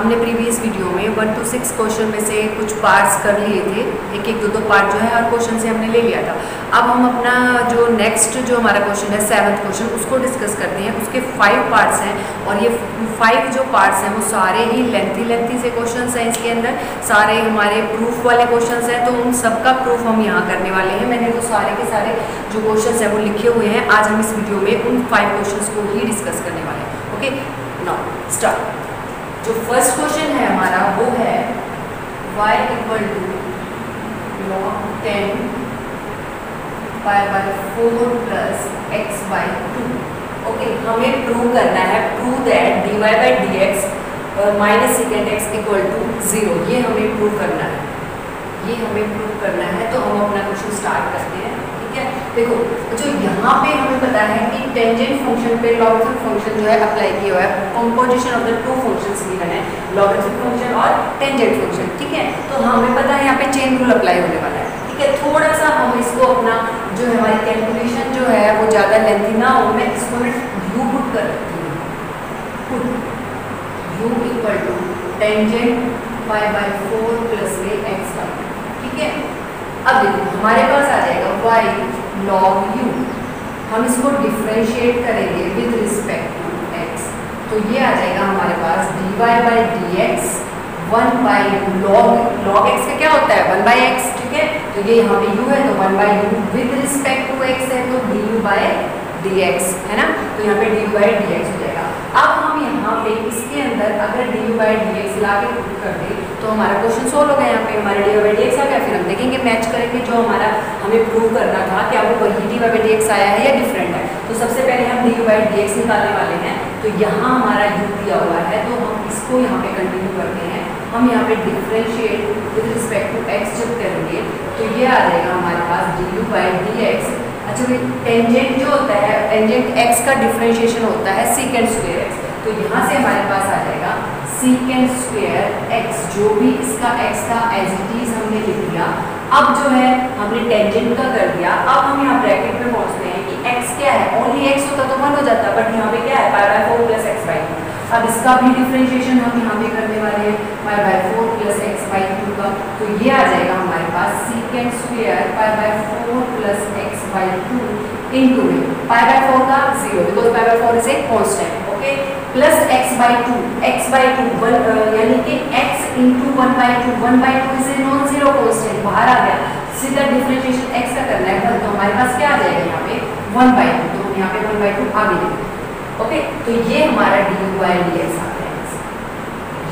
हमने previous video में 1 to 6 question में से कुछ पार्ट्स कर लिए थे, एक एक दो पार्ट जो है हर क्वेश्चन से हमने ले लिया था। अब हम अपना जो नेक्स्ट जो हमारा क्वेश्चन है 7th क्वेश्चन उसको डिस्कस करते हैं। उसके 5 पार्ट्स हैं और ये 5 जो पार्ट्स हैं वो सारे ही लेंथी से क्वेश्चन हैं। इसके अंदर सारे हमारे प्रूफ वाले क्वेश्चन हैं, तो उन सबका प्रूफ हम यहाँ करने वाले हैं। मैंने वो सारे के सारे जो क्वेश्चन हैं वो लिखे हुए हैं। आज हम इस वीडियो में उन 5 क्वेश्चन को ही डिस्कस करने वाले हैं। Okay, now start. जो फर्स्ट क्वेश्चन है हमारा वो है y equal to log 10 π/4 plus x/2। Okay, हमें प्रूव करना है, prove that dy/dx minus second x equal to 0। ये हमें प्रूव करना है, ये हमें प्रूव करना है। तो हम अपना क्वेश्चन स्टार्ट करते हैं। ठीक है, देखो जो यहाँ पे हमें पता है कि टेंजेंट फंक्शन पे लॉगरिथमिक फंक्शन जो है अप्लाई किया हुआ है। Composition of the two functions given है, लॉगरिथमिक फंक्शन और टेंजेंट फंक्शन। ठीक है, तो हमें पता है यहाँ पे चेन रूल अप्लाई होने वाला है। ठीक है, थोड़ा सा हम इसको अपना जो है हमारी कैलकुलेशन जो है वो ज़्यादा लेंथी ना हो, मैं इसको यू पुट कर रखती हूँ। U equal to tangent π/4 plus x। ठीक है, अब देखो हमारे पास आ जाएगा y log u। हम इसको डिफरेंशिएट करेंगे विद रिस्पेक्ट टू x, तो ये आ जाएगा हमारे पास dy/dx 1/u। log x का क्या होता है 1/x। ठीक है, तो ये यहाँ पे u है तो 1/u with respect to x है तो du/dx है ना, तो यहाँ पे du/dx हो जाएगा। अब हम यहाँ पे इसके अंदर अगर du/dx ला के पुट कर दे तो हमारा क्वेश्चन सोल्व हो गया। यहाँ पे हमारा du/dx आ गया। फिर हम देखेंगे, मैच करेंगे जो हमारा हमें प्रूव करना था क्या वो वही du/dx आया है या डिफरेंट है। तो सबसे पहले हम du/dx निकालने वाले हैं। तो यहाँ हमारा u दिया हुआ है तो हम इसको यहाँ पे कंटिन्यू करते हैं। हम यहाँ पे differentiate with respect to x जब करेंगे तो ये आ जाएगा हमारे पास du/dx। अच्छा भाई, टेंजेंट जो होता है, टेंजेंट x का डिफरेंशिएशन होता है सीकेंट स्क्वायर x। तो यहाँ से हमारे पास आ जाएगा सीकेंट स्क्वायर x, जो भी इसका x था एज इट इज हमने लिख दिया। अब जो है हमने टेंजेंट का कर दिया। अब हम यहाँ ब्रैकेट में पहुँचते हैं कि x क्या है। ओनली x होता तो 1 हो जाता, बट यहाँ पे क्या है π/4 प्लस x/2। अब इसका भी डिफरेंशिएशन हम यहाँ पे करने वाले हैं π/4 प्लस x/2 का। तो ये आ जाएगा हमारे पास secant square π/4 plus x/2 into में π/4 का 0 because π/4 is a constant. Okay, plus x/2 यानी कि x into 1/2। 1/2 is a non zero constant, बाहर आ गया। सीधा डिफरेंशिएशन x का करना है तो हमारे पास क्या आ जाएगा यहाँ पे 1/2। तो हम यहाँ पे 1/2 आगे लिखेंगे। ओके, तो ये हमारा du/dx आ गया।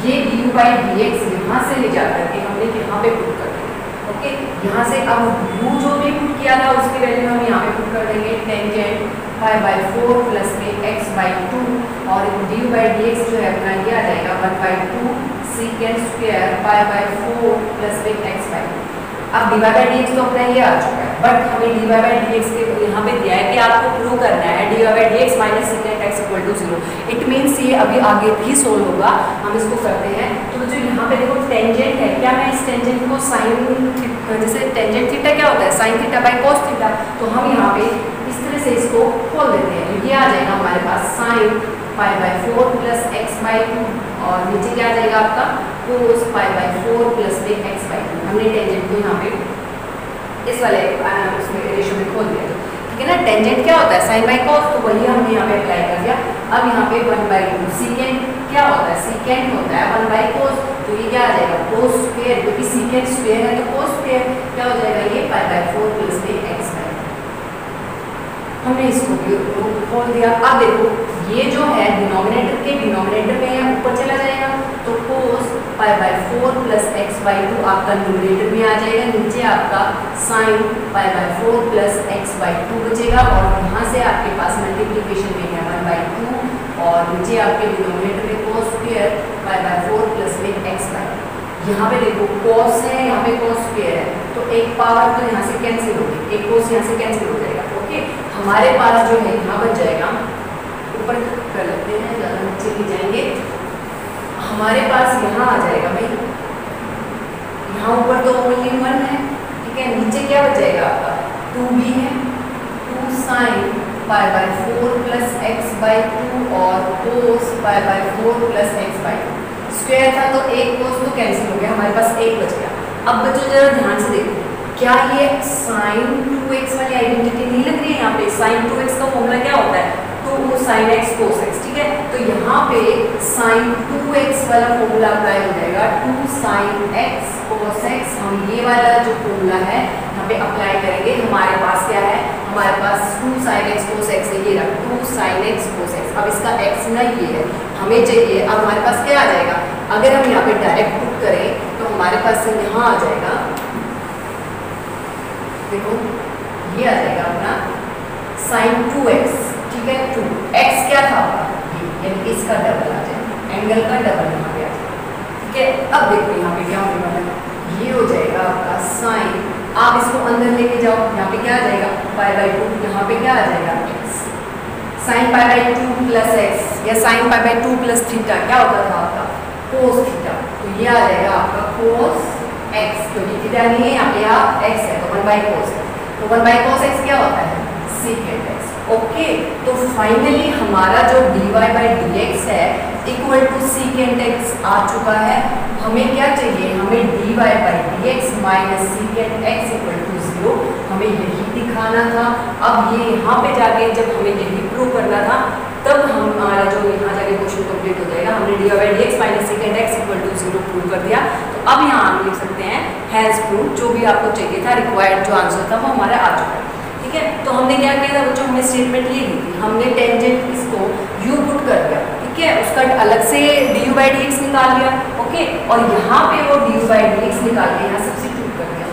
ये du/dx यहाँ से ले जाकर के हमने यहाँ पे पुट कर देंगे। ओके, यहाँ से अब u जो भी पुट किया था उसकी वैल्यू हम यहाँ पे पुट कर देंगे टेंजेंट π/4 प्लस x/2 और du/dx जो है अपना ये आ जाएगा 1/2 सीकेंट स्क्वायर π/4 प्लस x/2। अब dy/dx तो अपना ये आ चुका है, बट हमें dy/dx के यहाँ पे दिया है कि आपको प्रूव करना है dy/dx minus second x equal to 0। It means ये अभी आगे भी सोल्व होगा। हम इसको करते हैं। तो जो यहाँ पे देखो टेंजेंट है, क्या मैं इस टेंजेंट को साइन, जैसे टेंजेंट थीटा क्या होता है sin θ/cos थीटा, तो हम यहाँ पे इस तरह से इसको खोल देते हैं। तो ये आ जाएगा हमारे पास sin π/4 प्लस x/2 और नीचे क्या आ जाएगा आपका cos π/4 प्लस x/2। हमने टेंजेंट को यहाँ पे इस वाले उसमें रेशियो में खोल दिया। ठीक है ना, टेंजेंट क्या होता है sin/cos, तो वही हमने यहाँ पे अप्लाई कर दिया। अब यहाँ पे 1/2 सीकेंट क्या होता है, सीकेंट होता है 1/cos, तो ये क्या आ जाएगा cos स्क्वायर, क्योंकि सीकेंट स्क्वायर है तो cos स्क्वायर क्या हो जाएगा ये π/4 प्लस x/2। हमने इसको भी खोल दिया। अब देखो ये जो है डिनोमिनेटर के डिनोमिनेटर में ऊपर चला जाएगा तो cos π/4 प्लस x/2 आपका न्यूमरेटर में आ जाएगा। नीचे आपका sin π/4 प्लस x/2 बचेगा और यहाँ से आपके पास मल्टीप्लिकेशन में है 1/2 और नीचे आपके डिनोमिनेटर में cos स्क्वायर π/4 प्लस x/2। यहाँ पे देखो cos है, यहाँ पे cos स्क्वायर है, तो एक पावर तो यहाँ से कैंसिल होगी, एक cos यहाँ से कैंसिल हो जाएगा। ओके, हमारे पास जो है यहाँ बच जाएगा, ऊपर कर लेते हैं, ज़्यादा नीचे नहीं जाएंगे। हमारे पास यहाँ आ जाएगा भाई, यहाँ ऊपर तो ओनली 1 है। ठीक है, नीचे क्या बच जाएगा आपका 2b है, 2 sin π/4 प्लस x/2 और cos π/4 प्लस x/2। स्क्वायर था तो एक कोस तो कैंसिल हो गया, हमारे पास एक बच गया। अब बच्चों जरा ध्यान से देखो, क्या ये sin 2x वाली आइडेंटिटी नहीं लग रही है यहाँ पे? sin 2x का फॉर्मूला क्या होता है? 2 sin x cos x, ठीक है। तो यहाँ पे sin 2x वाला फॉर्मूला अप्लाई हो जाएगा, 2 sin x cos x। हम ये वाला जो फॉर्मूला है यहाँ पे अप्लाई करेंगे। हमारे पास क्या है? हमारे पास 2 sin x cos x है, ये रहा 2 sin x cos x। अब इसका x ना ये है, हमें चाहिए। अब हमारे पास क्या आ जाएगा? अगर हम यहाँ पे डायरेक्ट पुट करें तो हमारे पास यहाँ आ जाएगा, देखो ये आ जाएगा अपना sin 2x, ठीक है। 2 x क्या था आपका? यानी इसका डबल आ जाएगा, एंगल का डबल यहाँ पे आ जाएगा, ठीक है। अब देखो यहाँ पे क्या होने वाला है, ये हो जाएगा आपका sin, आप इसको अंदर लेके जाओ, यहाँ पे क्या आ जाएगा? π/2, यहाँ पे क्या आ जाएगा? x। sin π/2 प्लस x या sin π/2 प्लस थीटा क्या होता था आपका? cos theta. तो ये आ जाएगा आपका cos x, क्योंकि थीटा नहीं है यहाँ पे, आप x है तो 1/cos है। तो 1/cos x क्या होता है? secant x। ओके, तो फाइनली हमारा जो dy/dx है इक्वल टू secant x आ चुका है। हमें क्या चाहिए? हमें dy/dx minus secant x equal to 0, हमें यही दिखाना था। अब ये यहाँ पे जाके जब हमें यही प्रूव करना था, तब हमारा जो यहाँ जाके क्वेश्चन कंप्लीट हो जाएगा। हमने dy/dx minus secant x equal to 0 prove कर दिया। तो अब यहाँ हम लिख सकते हैं हैज प्रूव, जो भी आपको चाहिए था, रिक्वायर्ड जो आंसर था वो हमारा आ चुका है, ठीक है। तो हमने क्या किया था बच्चों? हमने स्टेटमेंट ये ली थी, हमने टेंजेंट इसको u पुट कर दिया, ठीक है। उसका अलग से du/dx निकाल लिया, ओके। और यहाँ पे वो du/dx निकाल के यहाँ सब्स्टिट्यूट कर दिया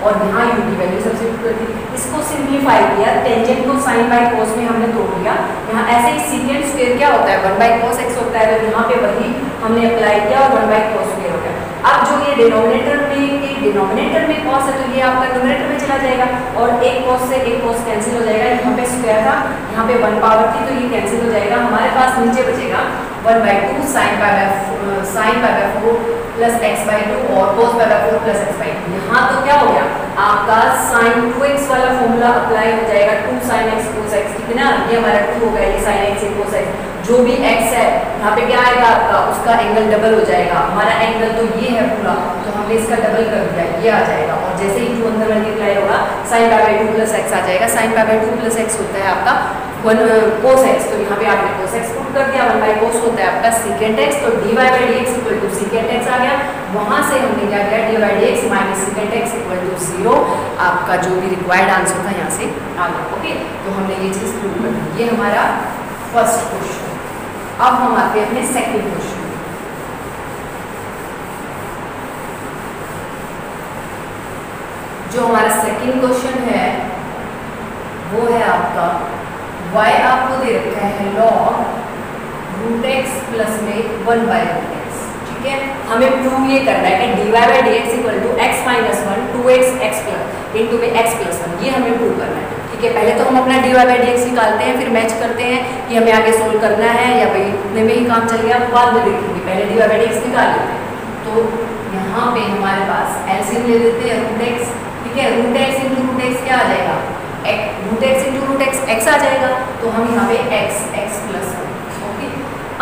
और यहाँ u की वैल्यू सब्स्टिट्यूट कर दी। इसको सिंप्लीफाई किया, टेंजेंट को sin/cos में हमने तोड़ लिया। यहाँ ऐसे ही secant स्क्वायर क्या होता है? 1/cos x होता है। तो यहाँ पे वही हमने अप्लाई किया और 1/cos स्क्वायर हो गया। अब जो ये डिनोमिनेटर में cos है तो ये आपका न्यूमरेटर में चला जाएगा और एक cos से एक cos कैंसिल हो जाएगा। यहाँ पे स्क्वायर था, यहाँ पे 1 पावर थी तो ये कैंसिल हो जाएगा। हमारे पास नीचे बचेगा 1/2 sin π/4 प्लस x/2 और cos π/4 प्लस x/2। यहाँ तो क्या हो गया? आपका sin 2x वाला फॉर्मूला अप्लाई हो जाएगा, 2 sin x cos x, ठीक है ना। ये हमारा 2 हो गया, ये sin x cos x। जो भी x है यहाँ पे क्या आएगा आपका? उसका एंगल डबल हो जाएगा। हमारा एंगल तो ये है पूरा, तो हमने इसका डबल कर दिया, ये आ जाएगा। और जैसे ही 2 अंदर मल्टीप्लाई होगा sin π/2 प्लस x आ जाएगा। sin π/2 प्लस x होता है आपका 1 cos x, तो यहाँ पे आपने cos x पुट कर दिया। 1/cos होता है आपका secant x, तो dy/dx equal to secant x आ गया। वहाँ से हमने क्या किया? dy/dx minus secant x equal to 0। आपका जो भी रिक्वायर्ड आंसर था यहाँ से आ गया, ओके। तो हमने ये चीज़ प्रूव कर दी। ये हमारा फर्स्ट क्वेश्चन। अब हम आते हैं अपने सेकंड क्वेश्चन। जो हमारा सेकंड क्वेश्चन है वो है आपका y आपको दे रखा है log √x प्लस में 1/√x, ठीक है। हमें प्रूव ये करना है कि dy/dx equal to x minus 1 2x x plus into में x प्लस 1, ये हमें प्रूव करना है, ठीक है। पहले तो हम अपना dy/dx निकालते हैं, फिर मैच करते हैं कि हमें आगे सोल्व करना है या भाई इतने में ही काम चल गया, बाद में देखेंगे। पहले dy/dx निकाल लेते हैं। तो यहाँ पे हमारे पास एलसीएम ले लेते हैं √x, ठीक है। √x इंटू √x क्या आ जाएगा? √x इंटू √x x आ जाएगा। तो हम यहाँ पे x प्लस 1, ओके।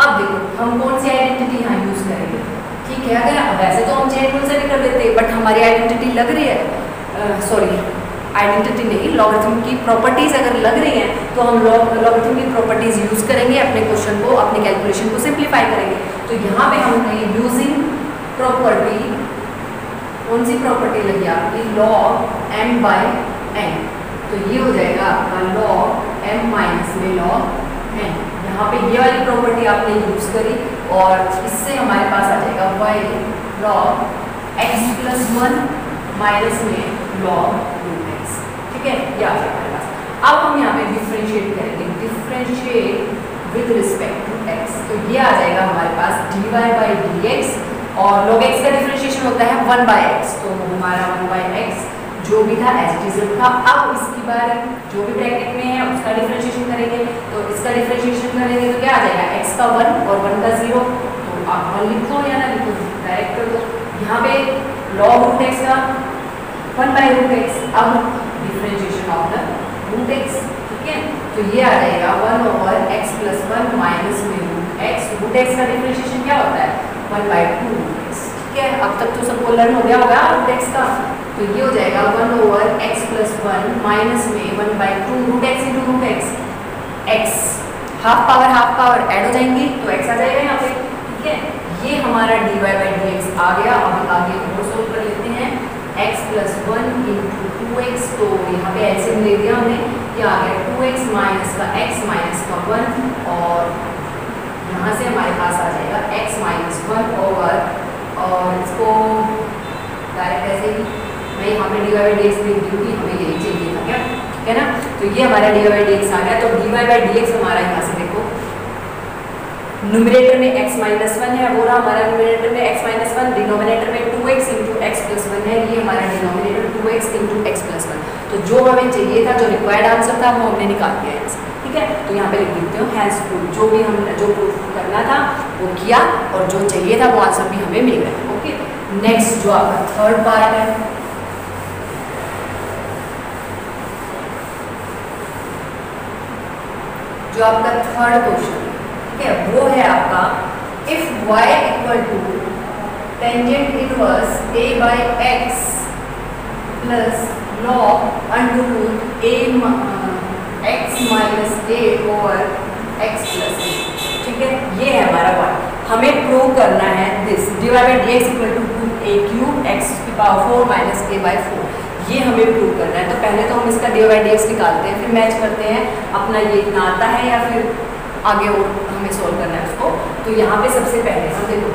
अब देखो हम कौन सी आइडेंटिटी यहाँ यूज करेंगे, ठीक है। अगर वैसे तो हम चेन रूल से भी कर लेते हैं, बट हमारी आइडेंटिटी लग रही है, सॉरी आइडेंटिटी नहीं, लॉगरिथम की प्रॉपर्टीज अगर लग रही हैं तो हम लॉगरिथम की प्रॉपर्टीज यूज करेंगे, अपने क्वेश्चन को, अपने कैलकुलेशन को सिंप्लीफाई करेंगे। तो यहाँ पे हमने यूजिंग प्रॉपर्टी, कौन सी प्रॉपर्टी लगी आपकी? log m/n। तो ये हो जाएगा आपका log m माइनस में log n। यहाँ पे ये वाली प्रॉपर्टी आपने यूज करी और इससे हमारे पास आ जाएगा y log x plus 1 minus में log √x, ठीक है। ये आ जाएगा हमारे पास। अब हम यहाँ पे डिफरेंशिएट करेंगे, differentiate with respect to x। तो ये आ जाएगा हमारे पास dy/dx और log x का डिफरेंशिएशन होता है 1/x, तो हमारा 1/x जो भी था एज इट इज था। अब इसकी बारे जो भी ब्रैकेट में है उसका डिफरेंशिएशन करेंगे। तो इसका डिफरेंशिएशन करेंगे तो क्या आ जाएगा? x का 1 और 1 का 0। तो आप 1 लिखो या ना लिखो, डायरेक्ट कर दो। यहाँ पे log √x का 1/√x, अब डिफरेंशिएशन ऑफ द √x, ठीक है। तो ये आ जाएगा 1 ओवर x प्लस 1 माइनस में √x। √x का डिफरेंशिएशन क्या होता है? 1/2 ठीक है। अब तक तो सबको लर्न हो गया होगा रूट एक्स का, तो ये हो जाएगा 1/x + 1 माइनस में 1/2 root x into root x, x half power add हो जाएंगी तो एक्स आ जाएगा यहाँ पे ठीक है। ये हमारा dy/dx आ गया। अब आगे और सोल्व कर लेते हैं, x + 1 इंटू 2x, तो यहाँ पे एलसीएम ले दिया हमने, ये आ गया 2x माइनस का x माइनस का 1, और यहाँ से हमारे पास आ जाएगा x माइनस 1 ओवर, और इसको डायरेक्ट ऐसे ही मैं यहाँ पे dy/dx लिख दूँगी, हमें यही चाहिए था क्या, ठीक है ना। तो ये हमारा dy/dx आ गया। तो dy/dx हमारा यहाँ से देखो न्यूमरेटर में x माइनस 1 है, वो रहा हमारा न्यूमरेटर में x माइनस 1, डिनोमिनेटर में 2x इंटू x + 1 है, ये हमारा डिनोमिनेटर 2x इंटू x + 1। तो जो हमें चाहिए था, जो रिक्वायर्ड आंसर था, वो हमने निकाल दिया है ठीक है। तो यहाँ पे लिख देते हो हैंस प्रूफ, जो भी हमने जो प्रूफ करना था वो किया, और जो चाहिए था वो आंसर भी हमें मिल गया। ओके, नेक्स्ट जो आपका थर्ड पार्ट है, जो आपका थर्ड क्वेश्चन ठीक है, वो है आपका if y = tangent inverse a/x plus log √a x minus a over x + a ठीक है। ये है हमारा पॉइंट, हमें प्रूव करना है this dy/dx = 2a³ x⁴ minus a/4, ये हमें प्रूव करना है। तो पहले तो हम इसका dy/dx निकालते हैं, फिर मैच करते हैं अपना ये इतना आता है या फिर आगे और हमें सोल्व करना है उसको। तो यहाँ पे सबसे पहले हम देखो,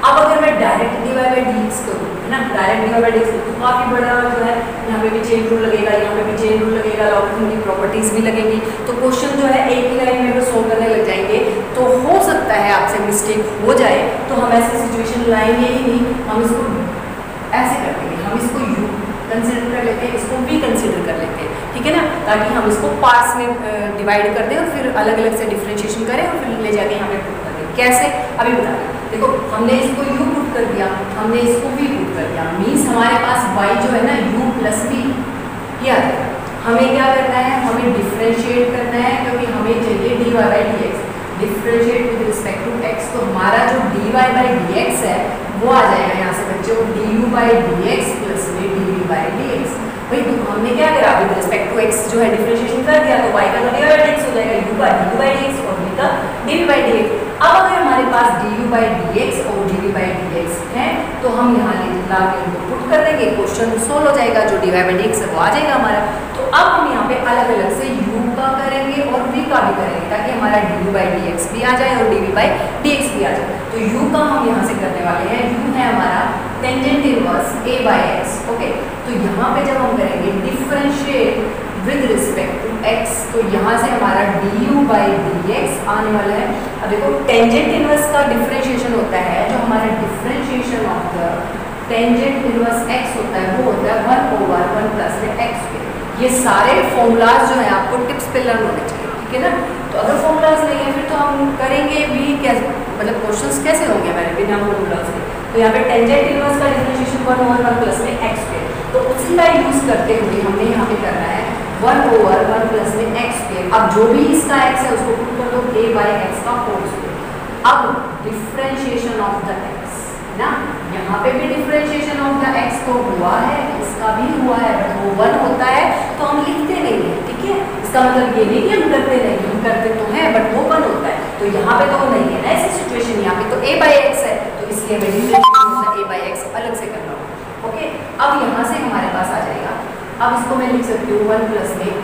अब अगर मैं डायरेक्ट dy/dx करूँ है ना, डायरेक्ट dy/dx तो काफ़ी बड़ा जो है, यहाँ पे भी चेन रूल लगेगा, यहाँ पे भी चेन रूल लगेगा, लॉगरिथम की प्रॉपर्टीज भी लगेगी, तो क्वेश्चन जो है एक ही लाइन में अगर सोल्व करने लग जाएंगे तो हो सकता है आपसे मिस्टेक हो जाए। तो हम ऐसी सिचुएशन लाएंगे ही नहीं, हम इसको ऐसे कर देंगे, हम इसको u कंसिडर कर लेते हैं, इसको भी कंसिडर कर लेते हैं ठीक है ना, ताकि हम इसको पार्ट्स में डिवाइड कर दें और फिर अलग अलग से डिफ्रेंशिएशन करें और फिर ले जाके यहाँ पे पुट कर दें। कैसे अभी बता दें, देखो हमने इसको u पुट कर दिया, हमने इसको v पुट कर दिया, मीन्स हमारे पास y जो है ना u + v ये आ जाएगा। हमें क्या करना है, हमें डिफ्रेंशिएट करना है, क्योंकि हमें चाहिए dy/dx, differentiate with respect to x। तो हमारा जो dy/dx है वो आ जाएगा यहाँ से बच्चों du/dx प्लस में dv/dx। भाई तो हमने क्या करा, विद रिस्पेक्ट टू x जो है डिफरेंशिएशन कर दिया, तो y का तो dy/dx हो जाएगा, u का du/dx और v का dv/dx। अब अगर हमारे पास du/dx और dv/dx है तो हम यहाँ ला के इनको पुट कर देंगे, क्वेश्चन सोल्व हो जाएगा, जो dy/dx है वो आ जाएगा हमारा। तो अब हम यहाँ पे अलग अलग से u का करेंगे और v का भी करेंगे, ताकि हमारा du/dx भी आ जाए और dv/dx भी आ जाए। तो u का हम यहाँ से करने वाले हैं, u है हमारा टेंजेंट इनवर्स a/x। ओके, तो यहाँ पे जब हम करेंगे differentiate with respect to x, तो यहाँ से हमारा du/dx आने वाला है। अब देखो टेंजेंट इनवर्स का डिफरेंशिएशन होता है, जो हमारा differentiation of the tangent inverse x होता है वो होता है 1/1 + x²। ये सारे फॉर्मूलाज जो है आपको टिप्स पे लर्न होने चाहिए ठीक है ना। तो अगर फॉर्मूलाज नहीं है फिर तो हम करेंगे भी कैसे, मतलब क्वेश्चंस कैसे होंगे हमारे बिना फॉर्मूलाज के। तो यहाँ पे टेंजेंट इनवर्स का डिफरेंशिएशन 1/1 + x², तो उसी का यूज करते हुए हमने यहाँ पे करना है 1/1 + x²। अब जो भी इसका x है उसको पुट कर दो a/x²। अब डिफरेंशिएशन ऑफ द x ना, यहाँ पे भी डिफरेंशिएशन ऑफ द x तो हुआ है, इसका भी हुआ है, बट वो 1 होता है तो हम लिखते नहीं है ठीक है। इसका मतलब ये नहीं कि हम करते नहीं, हम करते तो हैं बट वो 1 होता है, तो यहाँ पे तो वो नहीं है ना ऐसी सिचुएशन। यहाँ पे तो a/x है, तो इसलिए हमें डिफरेंशिएशन ऑफ द a/x अलग से करना होगा। ओके, अब यहाँ से हमारे पास आ जाएगा, अब इसको मैं लिख सकती हूँ 1 + में a²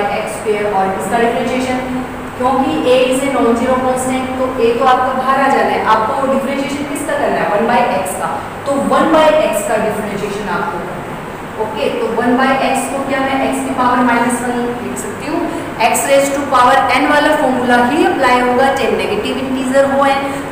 / x², और इसका डिफरेंशिएशन क्योंकि a is a non zero constant, तो a तो आपका बाहर आ जाना है, आपको डिफरेंशिएशन किसका करना है 1/x का, तो 1/x का डिफरेंशिएशन आपको करना है। ओके, तो 1/x को क्या मैं x⁻⁻1 लिख सकती हूँ, x⁻n वाला फॉर्मूला ही अप्लाई होगा, चाहे नेगेटिव इंटीजर हो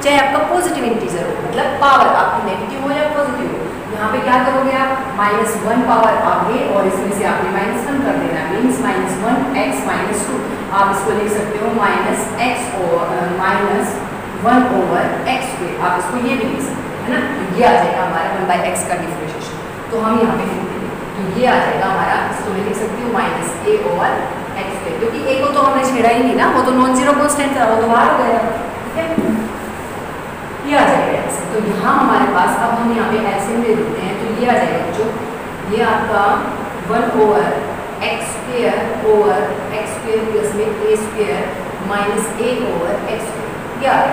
चाहे आपका पॉजिटिव इंटीजर हो, मतलब पावर आपकी नेगेटिव हो या पॉजिटिव हो। यहाँ पे क्या करोगे आप, -1 पावर आगे और इसमें से आपने -1 कर देना, मीन्स -1x - 2। आप इसको लिख सकते हो -1/x², आप इसको ये भी लिख सकते हैं है ना। तो ये आ जाएगा हमारा 1/x का डिफरेंशिएशन। तो हम यहाँ पे लिख देंगे, तो ये आ जाएगा हमारा, इसको मैं लिख सकती हूँ -a/x², क्योंकि a को तो हमने छेड़ा ही नहीं ना, वो तो नॉन जीरो कांस्टेंट था, वो तो बाहर हो गया ठीक है। ये आ जाएगा तो यहाँ हमारे पास अब हम यहाँ पे एलसीएम ले लेते हैं, तो ये आ जाएगा जो ये आपका 1/x² प्लस में a² माइनस a/x²। क्या है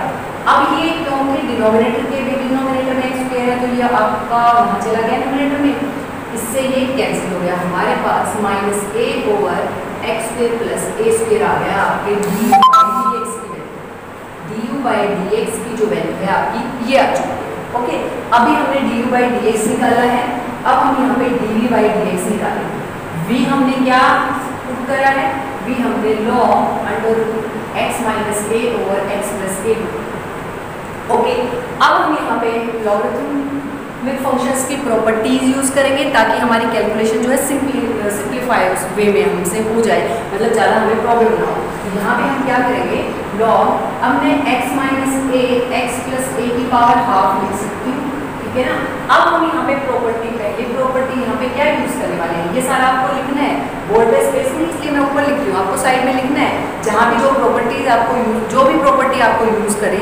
अब ये क्योंकि डिनोमिनेटर के भी डिनोमिनेटर में x² है, तो ये आपका वहाँ चला गया डिनोमिनेटर में, इससे ये कैंसिल हो गया। हमारे पास माइनस a/x² प्लस a² आ गया आपके du/dx की जो वैल्यू है आपकी ये आ चुकी है। ओके, अभी हमने du/dx निकाला है, अब हम यहाँ पे dv/dx निकालेंगे। v हमने क्या पुट करा है, v हमने log √x minus a over x plus a। Okay, अब हम यहाँ पे लॉगरिथमिक फंक्शंस की प्रॉपर्टीज यूज करेंगे ताकि हमारी कैलकुलेशन जो है सिंप्लीफाई उस वे में हमसे हो जाए, मतलब ज़्यादा हमें प्रॉब्लम ना हो। तो यहाँ पे हम क्या करेंगे, लॉग हमने x minus a x plus a की पावर हाफ लिख सकती हूँ, ठीक है ना। अब हम यहाँ पे प्रॉपर्टी, पहली प्रॉपर्टी यहाँ पे क्या यूज करने वाले हैं, ये सारा आपको लिखना है बोर्ड पे स्पेस में, इसलिए मैं ऊपर लिख रही हूँ, आपको साइड में लिखना है। जहाँ भी जो प्रॉपर्टीज आपको जो भी प्रॉपर्टी आपको यूज करी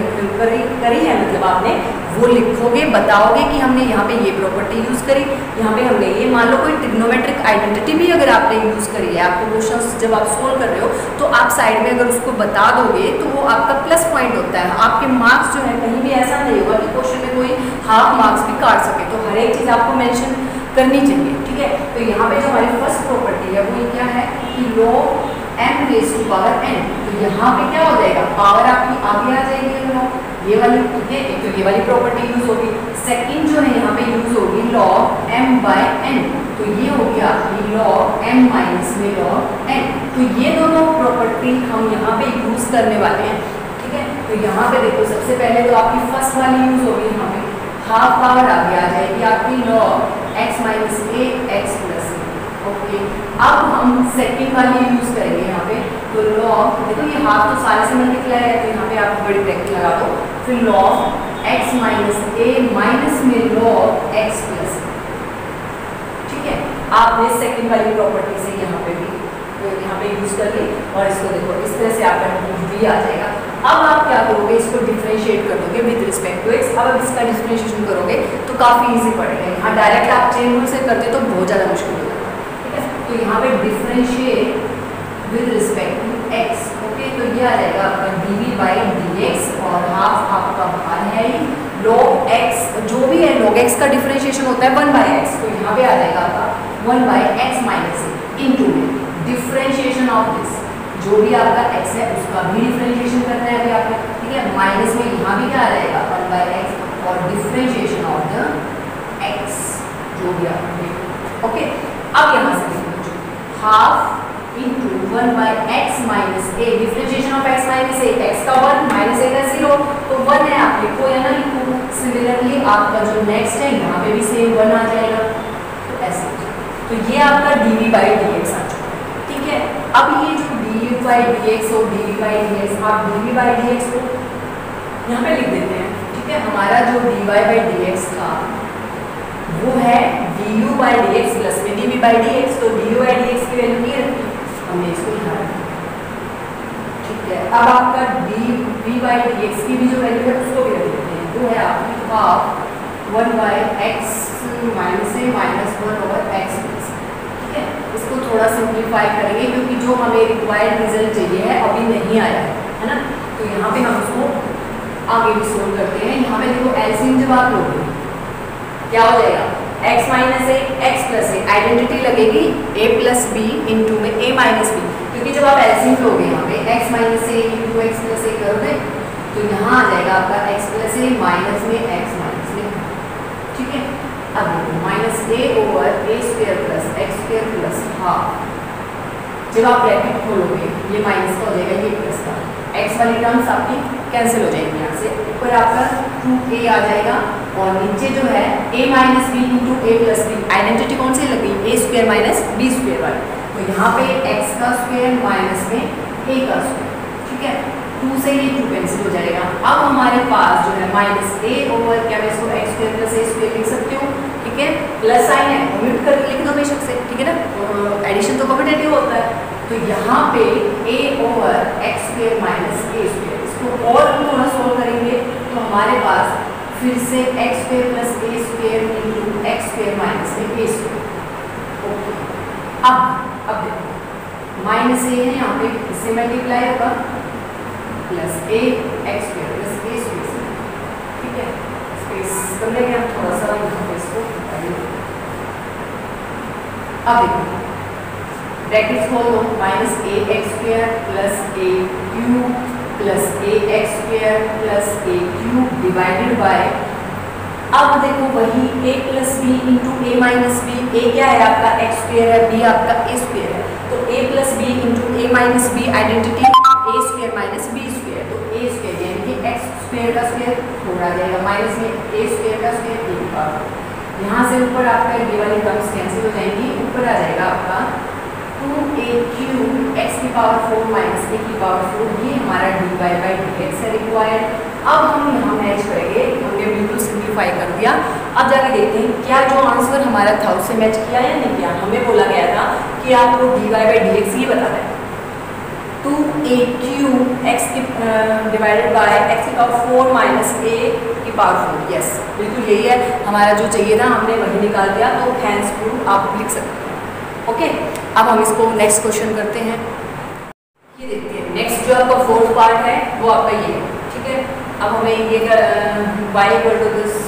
है, मतलब आपने वो लिखोगे, बताओगे कि हमने यहाँ पे ये प्रॉपर्टी यूज करी, यहाँ पे हमने ये, मान लो कोई ट्रिग्नोमेट्रिक आइडेंटिटी भी अगर आपने यूज करी है, आपको क्वेश्चंस जब आप सोल्व कर रहे हो तो आप साइड में अगर उसको बता दोगे तो वो आपका प्लस पॉइंट होता है। आपके मार्क्स जो है कहीं भी ऐसा नहीं होगा कि क्वेश्चन में कोई हाफ मार्क्स भी काट सके, तो हर एक चीज़ आपको मेंशन करनी चाहिए, ठीक है। तो यहाँ पे जो हमारी फर्स्ट प्रॉपर्टी है वो क्या है कि log m⁻n, तो यहाँ पे क्या हो जाएगा, पावर आपकी आगे आ जाएगी ये वाली, ठीक है। एक तो ये वाली प्रॉपर्टी यूज होगी, सेकंड जो है यहाँ पे यूज होगी log m/n, तो ये होगी आपकी log m माइनस में log n। तो ये दोनों प्रॉपर्टी हम यहाँ पे यूज करने वाले हैं, ठीक है। तो यहाँ पे देखो सबसे पहले तो आपकी फर्स्ट वाली यूज होगी, यहाँ पे हाफ पावर आगे आ जाएगी आपकी log x minus a x plus a। Okay, अब हम सेकंड वाली यूज करेंगे यहाँ पे, तो log, देखो ये हाफ तो सारे से मल्टीप्लाई है, तो यहाँ पे आप बड़ी ब्रैकेट लगा दो, फिर log x minus a minus में log x प्लस a, ठीक है। आपने सेकंड वाली प्रॉपर्टी से यहाँ पे भी तो यहाँ पे यूज कर ली, और इसको देखो इस तरह से आपका v आ जाएगा। अब आप क्या करोगे, इसको डिफरेंशिएट कर दोगे विद रिस्पेक्ट टू x। अब इसका डिफरेंशिएशन करोगे तो काफी इजी पड़ेगा, यहाँ डायरेक्ट आप चेन रूल से करते तो बहुत ज़्यादा मुश्किल हो जाएगा, ठीक है। तो यहाँ पे differentiate with respect to x, okay, तो ये आ जाएगा आपका dv/dx, और हाफ आपका बाहर है log x, जो भी है log x का डिफरेंशिएशन होता है 1/x, तो यहाँ पे आ जाएगा आपका 1/x minus a into differentiation of this, जो भी आपका x है उसका भी डिफरेंशिएशन करना है अभी आपने, ठीक है। माइनस में यहाँ भी क्या आ जाएगा 1/x और डिफरेंशिएशन ऑफ द x, जो भी आपने, ओके। अब यहाँ से देखो half into 1/x minus a, differentiation of x minus a, x का 1 माइनस a का 0, तो 1 है, आप लिखो या ना लिखो। सिमिलरली आपका जो नेक्स्ट है यहाँ पे भी सेम 1 आ जाएगा, तो ऐसे, तो ये आपका dv/dx आ चुका है, ठीक है। अब ये जो dv/dx और dv/dx, आप dv/dx को यहाँ पे लिख देते हैं, ठीक है। हमारा जो dy/dx था वो है du/dx प्लस में dv/dx, तो du/dx की वैल्यू ये रखी, हमने इसको यहाँ रखा, ठीक है। अब आपका dv/dx की भी जो वैल्यू है उसको भी रख देते हैं, वो है आपकी half 1/x minus a minus 1/x plus, ठीक है। इसको थोड़ा सिंप्लीफाई करेंगे क्योंकि जो हमें रिक्वायर्ड रिजल्ट चाहिए है अभी नहीं आया है ना, तो यहाँ पे हम उसको आगे भी सोल्व करते हैं। यहाँ पे देखो एलसीएम जब आप लोगे क्या हो जाएगा, x minus a x plus a, identity लगेगी a प्लस b इंटू में a माइनस b, क्योंकि जब आप एलसीएम लोगे यहाँ पे x minus a into x plus a करोगे तो यहाँ आ जाएगा आपका x प्लस a माइनस में x माइनस में, ठीक है। अब देखो minus a over a² plus x² plus half, जब आप ब्रैकेट खोलोगे ये माइनस का हो जाएगा, ये प्लस का, x वाली टर्म्स आपकी कैंसिल हो जाएंगी यहाँ से, ऊपर आपका 2a आ जाएगा, और नीचे जो है a minus b into a plus b, identity कौन सी लगी, a² माइनस b² वाली, तो यहाँ पे x का स्क्वायर माइनस में a का स्क्वायर, ठीक है। 2 से ये 2 कैंसिल हो जाएगा। अब हमारे पास जो है माइनस a ओवर, क्या मैं इसको x² प्लस a² लिख सकती हूँ, ठीक है। प्लस साइन है ओमिट कर लिख दो बेशक से, ठीक है ना, एडिशन तो कम्यूटेटिव होता है, तो यहाँ पे a over x² minus a², इसको और भी थोड़ा सोल्व करेंगे तो हमारे पास फिर से x square plus a square into x square minus में ए स्क्वायर। ओके, अब देखो माइनस ए है यहाँ पे, इससे मल्टीप्लाई होगा plus a x square plus a square. ठीक है, स्पेस कर लेंगे हम थोड़ा सा यहाँ पे इसको। अब देखो ब्रैकेट्स खोल दो, minus a x square plus a cube plus a x square plus a cube divided by, अब देखो वही a plus b into a minus b. A क्या है आपका एक्स स्क्वायर है, बी आपका ए स्क्वायर है, तो a plus b into a minus b identity a square minus b square. तो ए स्क्वायर यानी कि एक्स स्क्वायर का स्क्वायर छोड़ा जाएगा, माइनस में ए स्क्वायर का स्क्वायर ए की पावर। यहाँ से ऊपर आपका ये वाली टर्म्स कैंसिल हो जाएंगी, ऊपर आ जाएगा आपका 2a क्यूब एक्स की पावर 4 माइनस ए की पावर 4। ये हमारा dy बाई dx है रिक्वायर्ड। अब हम यहाँ मैच करेंगे, हमने बिल्कुल सिंप्लीफाई कर दिया। अब जाके देखते हैं क्या जो आंसर हमारा था उससे मैच किया या नहीं किया। हमें बोला गया था कि आपको dy बाई dx ये बताना है 2a क्यूब एक्स की डिवाइडेड बाय एक्स की पावर 4 माइनस ए की पावर 4। यस, बिल्कुल यही है हमारा जो चाहिए था, हमने वही निकाल दिया। तो हैंस प्रूव आप लिख सकते हैं। ओके, अब हम इसको नेक्स्ट क्वेश्चन करते हैं। ये देखते हैं नेक्स्ट जो आपका फोर्थ पार्ट है वो आपका ये है। ठीक है, अब हमें ये y इक्वल टू दिस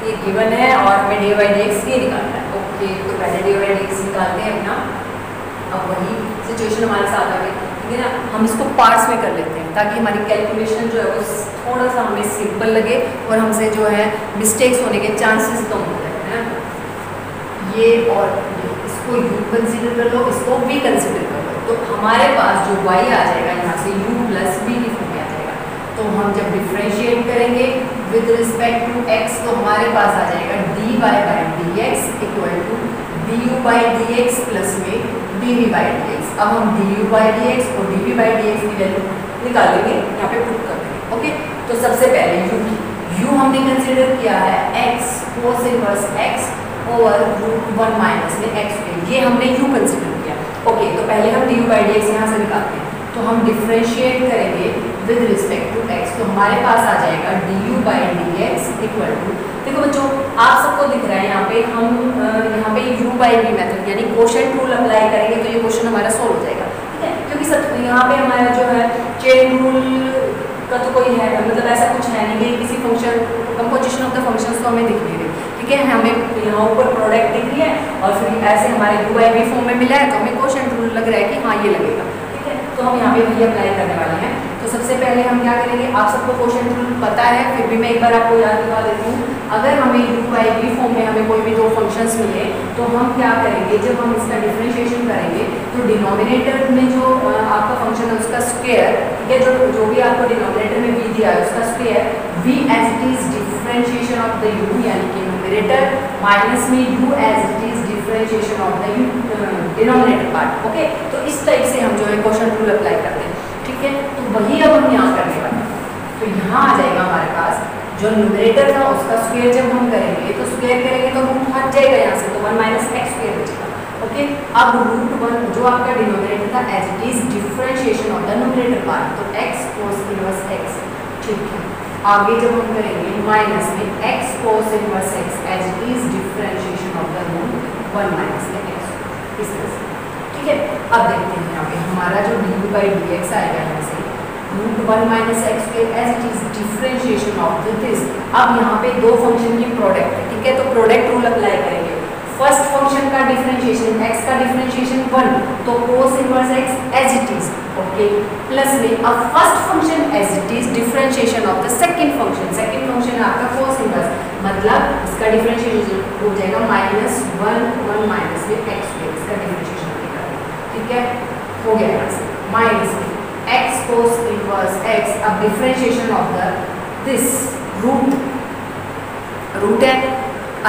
ये गिवन है और हमें dy बाई dx ये निकालना है। ओके, तो पहले dy बाई dx निकालते हैं अपना। अब वही सिचुएशन हमारे साथ आ गई, ठीक है ना। हम इसको पार्ट्स में कर लेते हैं ताकि हमारी कैलकुलेशन जो है वो थोड़ा सा हमें सिंपल लगे और हमसे जो है मिस्टेक्स होने के चांसेस कम हो जाए, है ना। ये और इसको u कंसीडर कर लो, इसको v कंसीडर कर लो, तो हमारे पास जो y आ जाएगा यहाँ से u प्लस v की फॉर्म में आ जाएगा। तो हम जब डिफरेंशिएट करेंगे विद रिस्पेक्ट टू x, तो हमारे पास आ जाएगा dy by dx equal to du by dx plus में dv बाई dx। अब हम du बाई dx और dv बाई dx की वैल्यू निकालेंगे, यहाँ पे पुट कर देंगे। ओके, तो सबसे पहले u हमने कंसीडर किया है x cos inverse x over root 1 minus में एक्स स्क्वायर, ये हमने u कंसीडर किया। ओके, तो पहले हम du बाई dx यहाँ से निकालते हैं। तो हम डिफरेंशिएट करेंगे विद रिस्पेक्ट टू x, तो हमारे पास आ जाएगा du by dx equal to, देखो बच्चों आप सबको दिख रहा है यहाँ पे हम यहाँ पे u बाई v मेथड यानी क्वोशंट रूल अप्लाई करेंगे तो ये क्वेश्चन हमारा सोल्व हो जाएगा। ठीक है, क्योंकि सब यहाँ पे हमारा जो है चेन रूल का तो कोई है मतलब ऐसा कुछ है नहीं कि किसी function composition of the functions तो हमें दिख नहीं रही। ठीक है, हमें यहाँ ऊपर प्रोडक्ट दिख रही है और फिर ऐसे हमारे u बाई v फॉर्म में मिला है तो हमें क्वोशंट रूल लग रहा है कि हाँ ये लगेगा। ठीक है, तो हम यहाँ पे वही अप्लाई करने वाले हैं। तो सबसे पहले हम क्या करेंगे, आप सबको क्वोशंट रूल पता है फिर भी मैं एक बार आपको याद दिला देती हूँ। अगर हमें u बाई v फॉर्म में हमें कोई भी दो फंक्शंस मिले तो हम क्या करेंगे, जब हम इसका डिफरेंशिएशन करेंगे तो डिनोमिनेटर में जो आपका फंक्शन है उसका स्क्वायर, ठीक है, जो भी आपको डिनोमिनेटर में v दिया है उसका square v as it is differentiation of the u यानी कि न्यूमरेटर माइनस में u as it is differentiation of the denominator part. Okay, तो इस टाइप से हम जो है क्वोशंट रूल अप्लाई करते हैं। ठीक है, तो वही अब हम यहाँ करने वाले हैं। तो यहाँ आ जाएगा हमारे पास जो न्यूमरेटर था उसका स्क्वायर जब हम करेंगे तो स्क्वायर करेंगे तो रूट हट जाएगा यहाँ से, तो 1 माइनस एक्स स्क्वायर बचेगा। ओके, अब रूट 1 जो आपका डिनोमिनेटर था as it is differentiation of the numerator part, तो x कोस इनवर्स x। ठीक है, आगे जब हम करेंगे माइनस में x cos inverse x as it is differentiation of the root 1 minus x, इस तरह से। ठीक है, अब देखते हैं यहाँ पे हमारा जो du बाई dx आएगा यहाँ से root 1 minus x square as it is differentiation of this. अब यहाँ पे दो फंक्शन की प्रोडक्ट है। ठीक है, तो प्रोडक्ट रूल अप्लाई करेंगे। फर्स्ट फंक्शन का डिफरेंशिएशन x का डिफरेंशिएशन 1, तो cos inverse x as it is. Okay, plus में अब first function as it is differentiation of the second function. Second function आपका कोस इनवर्स, मतलब इसका डिफरेंशिएशन हो जाएगा माइनस 1 माइनस में एक्स स्क्वायर, इसका डिफरेंशिएशन हो जाएगा। ठीक है, हो गया यहाँ से माइनस में x कोस इनवर्स x। अब differentiation of the this root है,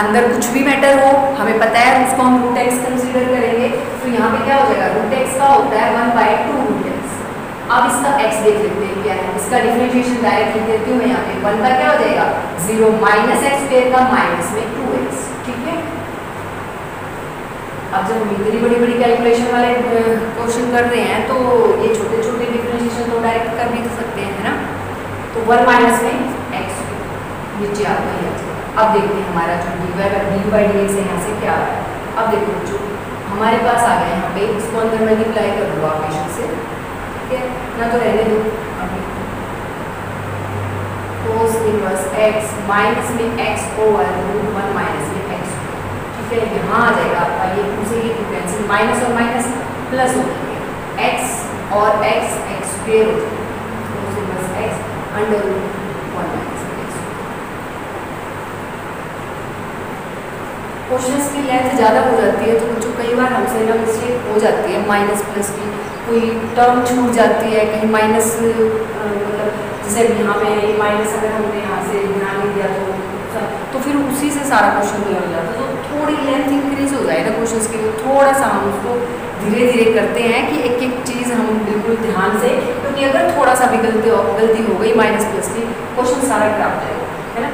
अंदर कुछ भी मैटर हो हमें पता है उसको हम रूट x कंसीडर करेंगे। तो यहाँ पे क्या हो जाएगा, रूट x का होता है 1/2 रूट x। अब इसका x देख लेते हैं क्या है, इसका डिफरेंशिएशन डायरेक्ट लिख देती हूँ मैं यहाँ पे। 1 का क्या हो जाएगा 0 माइनस एक्स स्क्वायर का माइनस में 2x। ठीक है, अब जब हम इतनी बड़ी बड़ी कैलकुलेशन वाले क्वेश्चन कर रहे हैं तो ये छोटे छोटे डिफरेंशिएशन तो डायरेक्ट कर भी तो सकते हैं, है ना। तो 1 माइनस में एक्स, नीचे आपका ही आ जाएगा। अब देखते हैं हमारा जो डी बाई डी एक्स है यहाँ से क्या आ रहा है। अब देखो जो हमारे पास आ गया यहाँ पे, इसको अंदर मल्टीप्लाई कर लो आप पेशेंट से, ठीक है ना, तो रहने दो। अभी कोस इनवर्स x माइनस में x ओवर रूट 1 माइनस में x, ठीक है, यहाँ आ जाएगा आपका ये उसे ये कैंसिल, माइनस और माइनस प्लस हो जाएंगे, x और x स्क्वायर हो जाएगा, cos inverse x under root 1 minus में x। क्वेश्चंस की लेंथ ज़्यादा हो जाती है तो कुछ कई बार हमसे ना मिस्टेक हो जाती है, माइनस प्लस की कोई टर्म छूट जाती है, कहीं माइनस मतलब जैसे यहाँ पे माइनस अगर हमने यहाँ से ध्यान नहीं दिया तो फिर उसी से सारा क्वेश्चन क्लियर हो जाता है। तो थोड़ी लेंथ इंक्रीज हो जाएगा क्वेश्चंस के लिए, थोड़ा सा हम उसको धीरे धीरे करते हैं कि एक एक चीज़ हम बिल्कुल ध्यान से, क्योंकि अगर थोड़ा सा भी गलती हो गई माइनस प्लस की, क्वेश्चन सारा खराब जाएगा, है ना।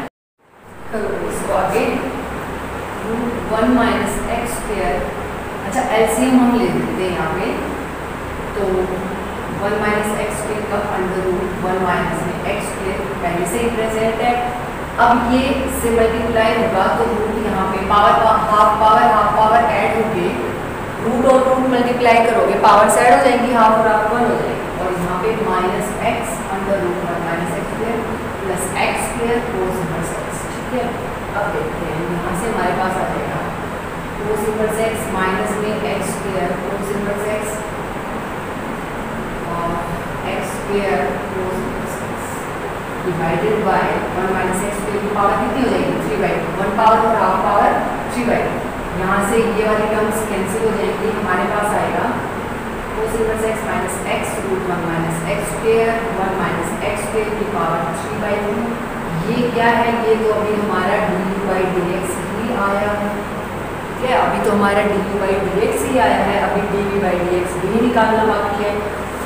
करो इसको आगे, रूट 1 माइनस एक्स स्क्वायर, अच्छा एलसीएम हम ले लेते हैं यहाँ पे, तो 1 माइनस एक्स स्क्वायर का अंडर रूट 1 माइनस में एक्स स्क्वायर पहले से ही प्रेजेंट है। अब ये इससे मल्टीप्लाई होगा तो रूट यहाँ पे हाफ पावर ऐड होके रूट और रूट मल्टीप्लाई करोगे, पावर से ऐड हो जाएंगी, हाफ और हाफ 1 हो जाएगी, और यहाँ पे minus x under root 1 minus x square plus x square cos inverse x, ठीक है। अब देखते हैं यहाँ से हमारे पास आ जाएगा कोस इनवर्स एक्स माइनस में x square cos inverse x x square cos inverse x divided by 1 minus x square की पावर कितनी हो जाएगी 3/2, 1 पावर और हाफ पावर 3/2, यहाँ से ये वाली टर्म्स कैंसिल हो जाएंगी, हमारे पास आएगा cos inverse x minus x root 1 minus x square 1 minus x square की पावर 3/2। ये क्या है, ये तो अभी हमारा डी बाई डी एक्स ही आया है, ठीक है, अभी तो हमारा डी बाई डी एक्स ही आया है, अभी डी बाई डी एक्स भी निकालना बाकी है।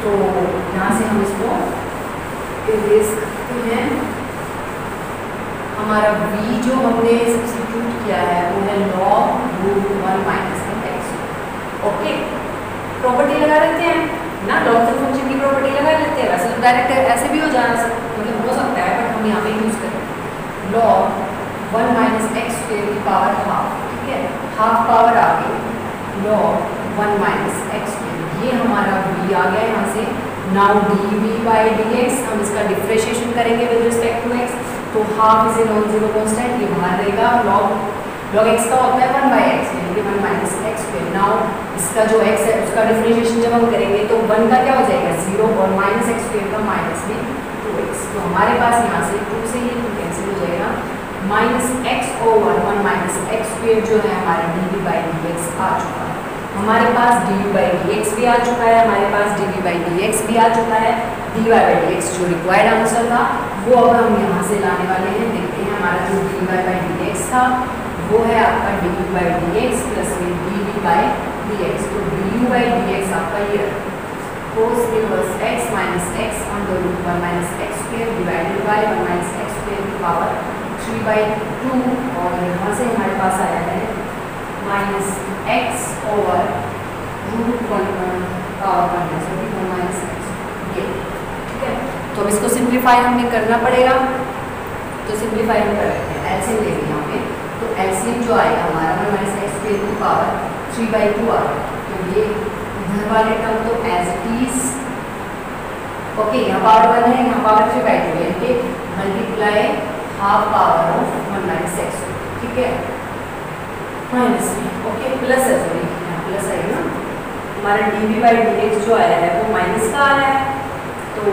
तो यहाँ से हम इसको इरेज करते हैं। हमारा v जो हमने सब्स्टिट्यूट किया है वो है log root 1 minus x, okay. Property लगा लेते हैं ना, लॉगरिथम फंक्शन की प्रॉपर्टी लगा लेते हैं, वैसे तो डायरेक्ट ऐसे भी हो जाना मतलब हो सकता है, बट हम यहाँ पे यूज़ करें log 1 माइनस एक्स स्क्वायर की पावर हाफ, ठीक है, हाफ पावर आ गई log 1 माइनस एक्स स्क्वायर, ये हमारा v आ गया यहाँ से। नाउ dv बाई dx हम इसका डिफरेंशिएशन करेंगे विद रिस्पेक्ट टू x, तो half is a non zero constant, ये बाहर रहेगा, log x का होता है 1 बाई एक्स यानी 1 माइनस एक्स स्क्वायर। नाउ इसका जो x है उसका डिफरेंशिएशन जब हम करेंगे तो 1 का क्या हो जाएगा 0 और माइनस एक्स स्क्वायर का माइनस में 2x, तो हमारे पास यहाँ से 2 से ही कैंसिल हो जाएगा, minus x over 1 minus x square जो है हमारा dv बाई dx आ चुका है। हमारे पास डी बाई डी एक्स भी आ चुका है, हमारे पास d v by d x भी आ चुका है, d y by d x जो रिक्वायर्ड आंसर था वो अब हम यहाँ से लाने वाले हैं। देखते हैं हमारा जो d y by d x था वो है आपका d v by d x plus में d v by d x, तो d u by d x आपका ये cos inverse x minus x under root 1 minus x square divided by 1 minus x square की power 3/2, और यहाँ से हमारे पास आया है minus x over root 1 power 1 minus x, ये ठीक है। तो अब इसको सिंप्लीफाई हमें करना पड़ेगा, तो सिंप्लीफाई हम कर लेते हैं, एलसीएम लेंगे यहाँ पे, तो एलसीएम जो आएगा हमारा 1 माइनस एक्स स्क्वायर की पावर 3/2 आ गया, तो ये इधर वाले टर्म तो एज इट इज ओके, यहाँ पावर 1 है, यहाँ पावर 3/2 है, कि multiply half power of 1 minus x, ठीक है, माइनस में ओके प्लस है, सॉरी यहाँ प्लस है ना, हमारा d v by d x जो आया है वो माइनस का आया है, तो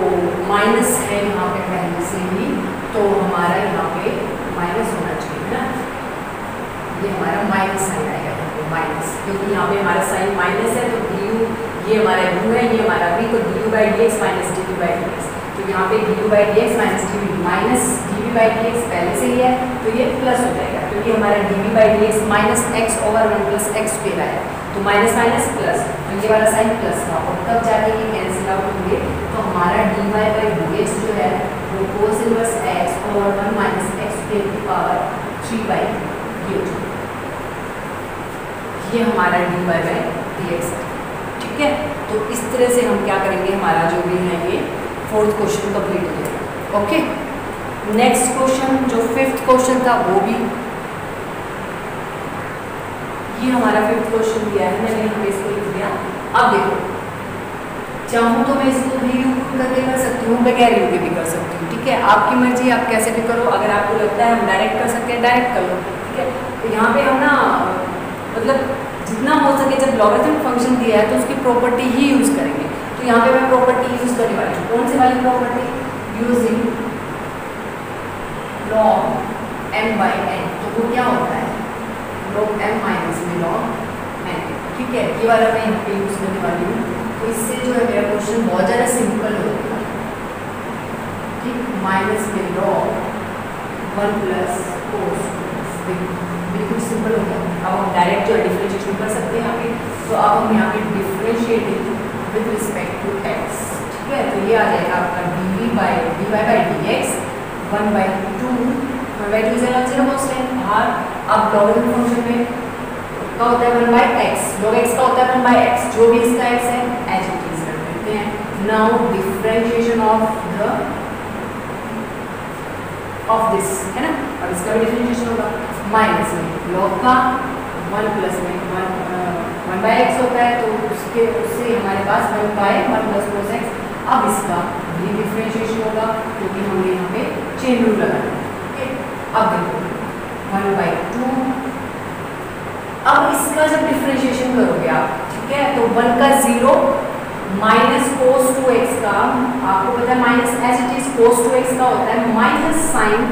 माइनस है यहाँ पे पहले से ही, तो हमारा यहाँ पे माइनस होना चाहिए ना, ये हमारा माइनस साइन आएगा यहाँ पे माइनस, क्योंकि यहाँ पे हमारा साइन माइनस है, तो डी यू ये हमारा यू है, ये हमारा वी, तो d u by d x minus d v by d x, तो यहाँ पे d u by d x minus d v minus d v by d x पहले से ही है, तो ये प्लस हो जाएगा, क्योंकि हमारा d v by d x minus x over 1 plus x square आया, तो माइनस माइनस प्लस, तो ये वाला साइन प्लस था, और तब जाके ये कैंसिल आउट होंगे, तो हमारा d y by d x जो है वो cos inverse x over 1 minus x square की पावर 3/2 हो, ये हमारा d y by d x है, ठीक है। तो इस तरह से हम क्या करेंगे, हमारा जो भी है ये 4th क्वेश्चन कंप्लीट हो जाएगा, ओके। नेक्स्ट क्वेश्चन जो 5th क्वेश्चन था वो भी, ये हमारा 5th क्वेश्चन दिया है, मैंने यहाँ पे इसको लिख दिया। अब देखो, चाहूँ तो मैं इसको भी यूज करके कर सकती हूँ, बगैर यूज भी कर सकती हूँ, ठीक है, आपकी मर्जी, आप कैसे भी करो। अगर आपको लगता है हम डायरेक्ट कर सकते हैं, डायरेक्ट कर लो, ठीक है। तो यहाँ पे हम ना मतलब जितना हो सके जब लॉगरिथमिक फंक्शन दिया है तो उसकी प्रॉपर्टी ही यूज़ करेंगे। तो यहाँ पे मैं प्रॉपर्टी यूज़ करने वाली हूँ। कौन सी वाली property? Using log m by n। तो वो क्या होता है? log m माइनस में log n, ठीक है। ये वाला मैं यहाँ पे यूज़ करने वाली हूँ। तो इससे जो है मेरा क्वेश्चन बहुत ज़्यादा सिंपल हो गया, ठीक। माइनस में log 1 प्लस कोस, बिल्कुल सिंपल हो गया। अब हम डायरेक्ट जो है डिफरेंशिएशन कर सकते हैं यहाँ पे। तो अब हम यहाँ पे differentiating with respect to x, ठीक है। तो ये आ जाएगा आपका dy by dx 1/2 is a non-zero constant बाहर। अब लॉगरिथमिक फंक्शन में क्या होता है? 1/x, log x का होता है 1/x, जो भी इसका x है एज इट इज रख देते हैं। नाउ डिफरेंशिएशन ऑफ दिस, है ना, और इसका भी डिफरेंशिएशन होगा माइनस में log का 1 प्लस में 1/x होता है, तो उससे हमारे पास 1/1 प्लस cos x। अब इसका भी डिफरेंशिएशन होगा क्योंकि हमने यहाँ पे चेन रूल लगाया, ठीक है। अब देखो 1/2, अब इसका जब डिफरेंशिएशन करोगे आप, ठीक है, तो 1 का 0 माइनस cos 2x का, आपको पता है minus as it is cos 2x का होता है माइनस साइन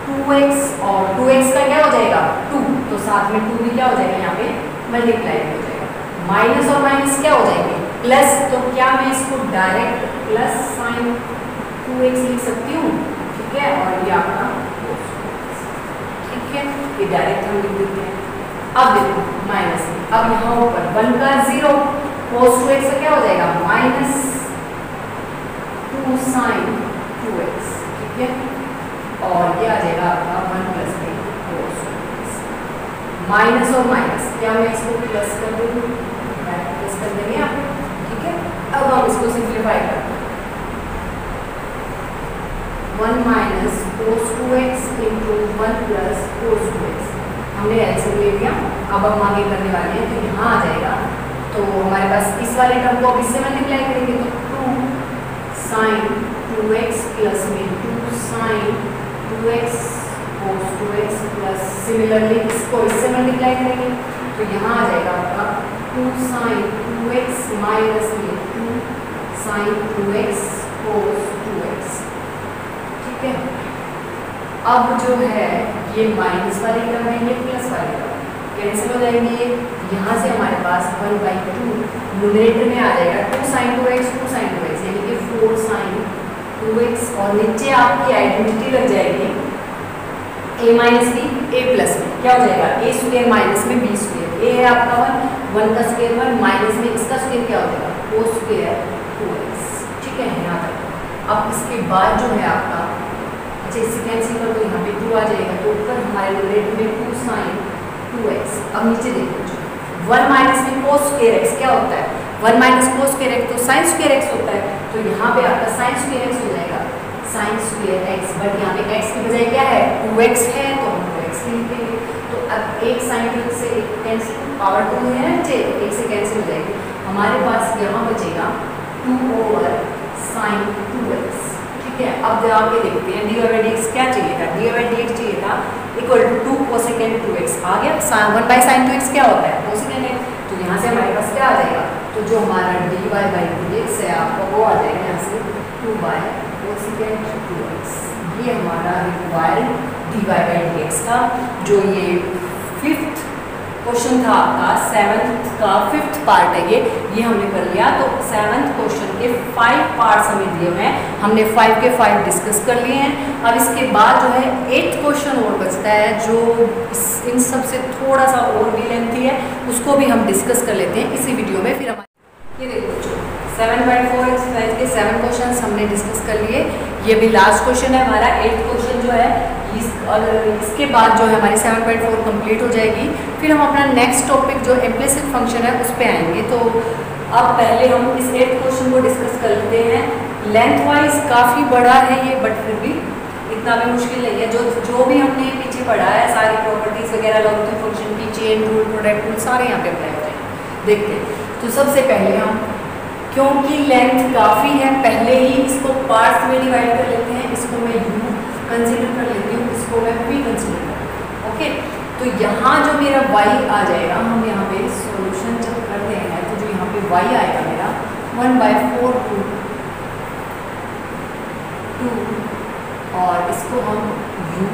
2x, और 2x का क्या हो जाएगा 2, तो साथ में 2 भी क्या हो जाएगा यहाँ पे मल्टीप्लाई हो जाएगा। माइनस और माइनस क्या हो जाएंगे प्लस, तो क्या मैं इसको डायरेक्ट प्लस साइन 2x लिख सकती हूँ, ठीक है। और ये आपका cos 2x, ठीक है, ये डायरेक्ट हम लिख देते हैं। अब देखो माइनस, अब यहाँ ऊपर 1 का 0 cos 2x का क्या हो जाएगा माइनस 2 साइन 2x, ठीक है। और ये आ जाएगा आपका 1 प्लस में cos 2x। माइनस और माइनस, क्या मैं इसको प्लस कर दूँ? प्लस कर देंगे आप, ठीक है। अब हम इसको सिंप्लीफाई करते हैं। 1 minus cos 2x into 1 plus cos 2x, हमने एलसीएम ले लिया। अब हम आगे करने वाले हैं, तो यहाँ आ जाएगा, तो हमारे पास इस वाले टर्म को अब इससे मल्टीप्लाई करेंगे, तो 2 साइन 2x प्लस में 2 sign 2x cos 2x plus similarly इसको इससे मल्टीप्लाई करेंगे, तो यहाँ आ जाएगा आपका 2 साइन 2x माइनस में 2 साइन 2x cos 2x, ठीक है। अब जो है ये माइनस वाली टर्म है, ये प्लस वाली टर्म कैंसिल हो जाएंगे। यहाँ से हमारे पास 1/2 न्यूमरेटर में आ जाएगा 2 साइन 2x 2 साइन 2x, यानी कि 4 साइन 2x, और नीचे आपकी आइडेंटिटी लग जाएगी a minus b a plus में, क्या हो जाएगा a स्क्वायर माइनस में b स्क्वायर। a है आपका 1 का स्क्वायर 1, माइनस में इसका स्क्वायर क्या हो जाएगा cos स्क्वायर 2x, ठीक है, यहाँ तक। अब इसके बाद जो है आपका, अच्छा इससे कैंसिल कर दो, यहाँ पे 2 आ जाएगा, तो ऊपर हमारे न्यूमरेटर में 2 साइन 2x। अब नीचे देखो 1 माइनस में cos स्क्वायर x क्या होता है, 1 माइनस cos स्क्वायर x तो sin स्क्वायर x होता है, तो यहाँ पे आपका sin स्क्वायर x हो जाएगा sin स्क्वायर x, बट यहाँ पे x की बजाय क्या है 2x है, तो हम 2x लिखेंगे। तो अब एक sin 2x से एक कैंसिल, पावर 2 है नीचे, एक से कैंसिल हो जाएगी। हमारे पास यहाँ बचेगा 2 ओवर sin 2x, ठीक है। अब आगे देखते हैं dy by dx क्या चाहिए था, dy by dx चाहिए था इक्वल टू 2 कोसेकेंड 2x, आ गया। 1/sin 2x क्या होता है कोसेकेंड x, तो यहाँ से हमारे पास क्या आ जाएगा, तो जो हमारा dy by dx है आपका वो आ जाएगा यहाँ से 2/कोसेकेंड 2x। ये हमारा रिक्वायर्ड dy by dx था, जो ये 5th क्वेश्चन था आपका, 7th का 5th पार्ट है ये हमने कर लिया। तो 7th क्वेश्चन के 5 पार्ट्स हमें दिए हुए हैं, हमने 5 के 5 डिस्कस कर लिए हैं। अब इसके बाद जो है 8th क्वेश्चन और बचता है, जो इन सब से थोड़ा सा और भी लेंथी है, उसको भी हम डिस्कस कर लेते हैं इसी वीडियो में। फिर हमारे ये देखो 7.4 एक्सरसाइज के 7 क्वेश्चन हमने डिस्कस कर लिए, ये भी लास्ट क्वेश्चन है हमारा। 8th क्वेश्चन जो है इसके बाद जो है हमारी 7.4 कंप्लीट हो जाएगी। फिर हम अपना नेक्स्ट टॉपिक जो इम्प्लिसिट फंक्शन है उस पर आएंगे। तो अब पहले हम इस 8th क्वेश्चन को डिस्कस कर लेते हैं। लेंथ वाइज काफ़ी बड़ा है ये, बट फिर भी इतना भी मुश्किल नहीं है। जो भी हमने पीछे पढ़ा है सारी प्रॉपर्टीज वगैरह लॉगरिथम फंक्शन की, चेन रूल, प्रोडक्ट रूल, सारे यहाँ पे अप्लाई हो जाएंगे। देखते हैं। तो सबसे पहले हम, क्योंकि लेंथ काफ़ी है, पहले ही इसको पार्ट्स में डिवाइड कर लेते हैं। इसको मैं u कंसीडर कर लेती हूँ, इसको मैं v कंसीडर कर लेती हूँ। ओके, तो यहाँ जो मेरा y आ जाएगा, हम यहाँ पे सॉल्यूशन जब करते हैं तो जो यहाँ पे y आएगा मेरा 1/4 2 और इसको हम u,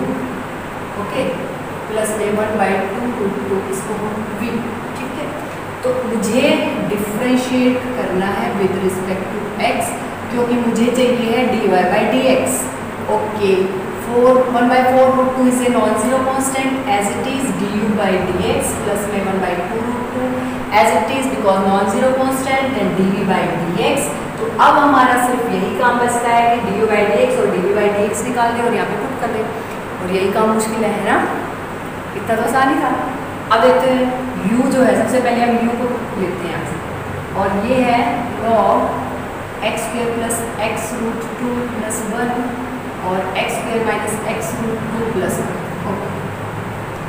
ओके, प्लस में 1/2 इसको हम v, ठीक है। तो मुझे डिफ्रेंशिएट करना है विद रिस्पेक्ट टू x, क्योंकि मुझे चाहिए है dy/dx। Okay, 1/4 is a non-zero constant as it is du/dx plus में 1/2 as it is because non-zero constant and dv/dx। तो अब हमारा सिर्फ यही काम बचता है कि du/dx और dv/dx निकाल दें और यहाँ पे पुट कर दें, और यही काम मुश्किल है ना, इतना तो आसान ही था। अब देखते हैं u जो है, सबसे पहले हम u को लेते हैं यहाँ से, और ये है log x² plus x root 2 plus 1 और x² minus x root 2 plus 1। Okay,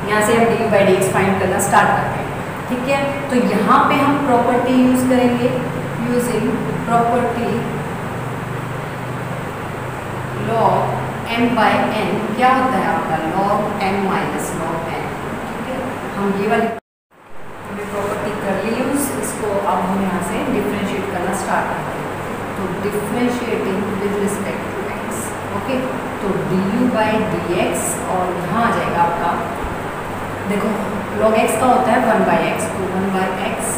यहाँ से हम dv/dx फाइंड करना स्टार्ट करते हैं, ठीक है। तो यहाँ पे हम प्रॉपर्टी यूज करेंगे, यूजिंग प्रॉपर्टी log m/n। क्या होता है आपका log m minus log n, ठीक है। हम ये वाली प्रॉपर्टी कर ली यूज, इसको अब हम यहाँ से डिफ्रेंशिएट करना स्टार्ट करते हैं। तो differentiating with respect to x, okay, तो du/dx और यहाँ आ जाएगा आपका, देखो log x का होता है 1/x, तो 1/x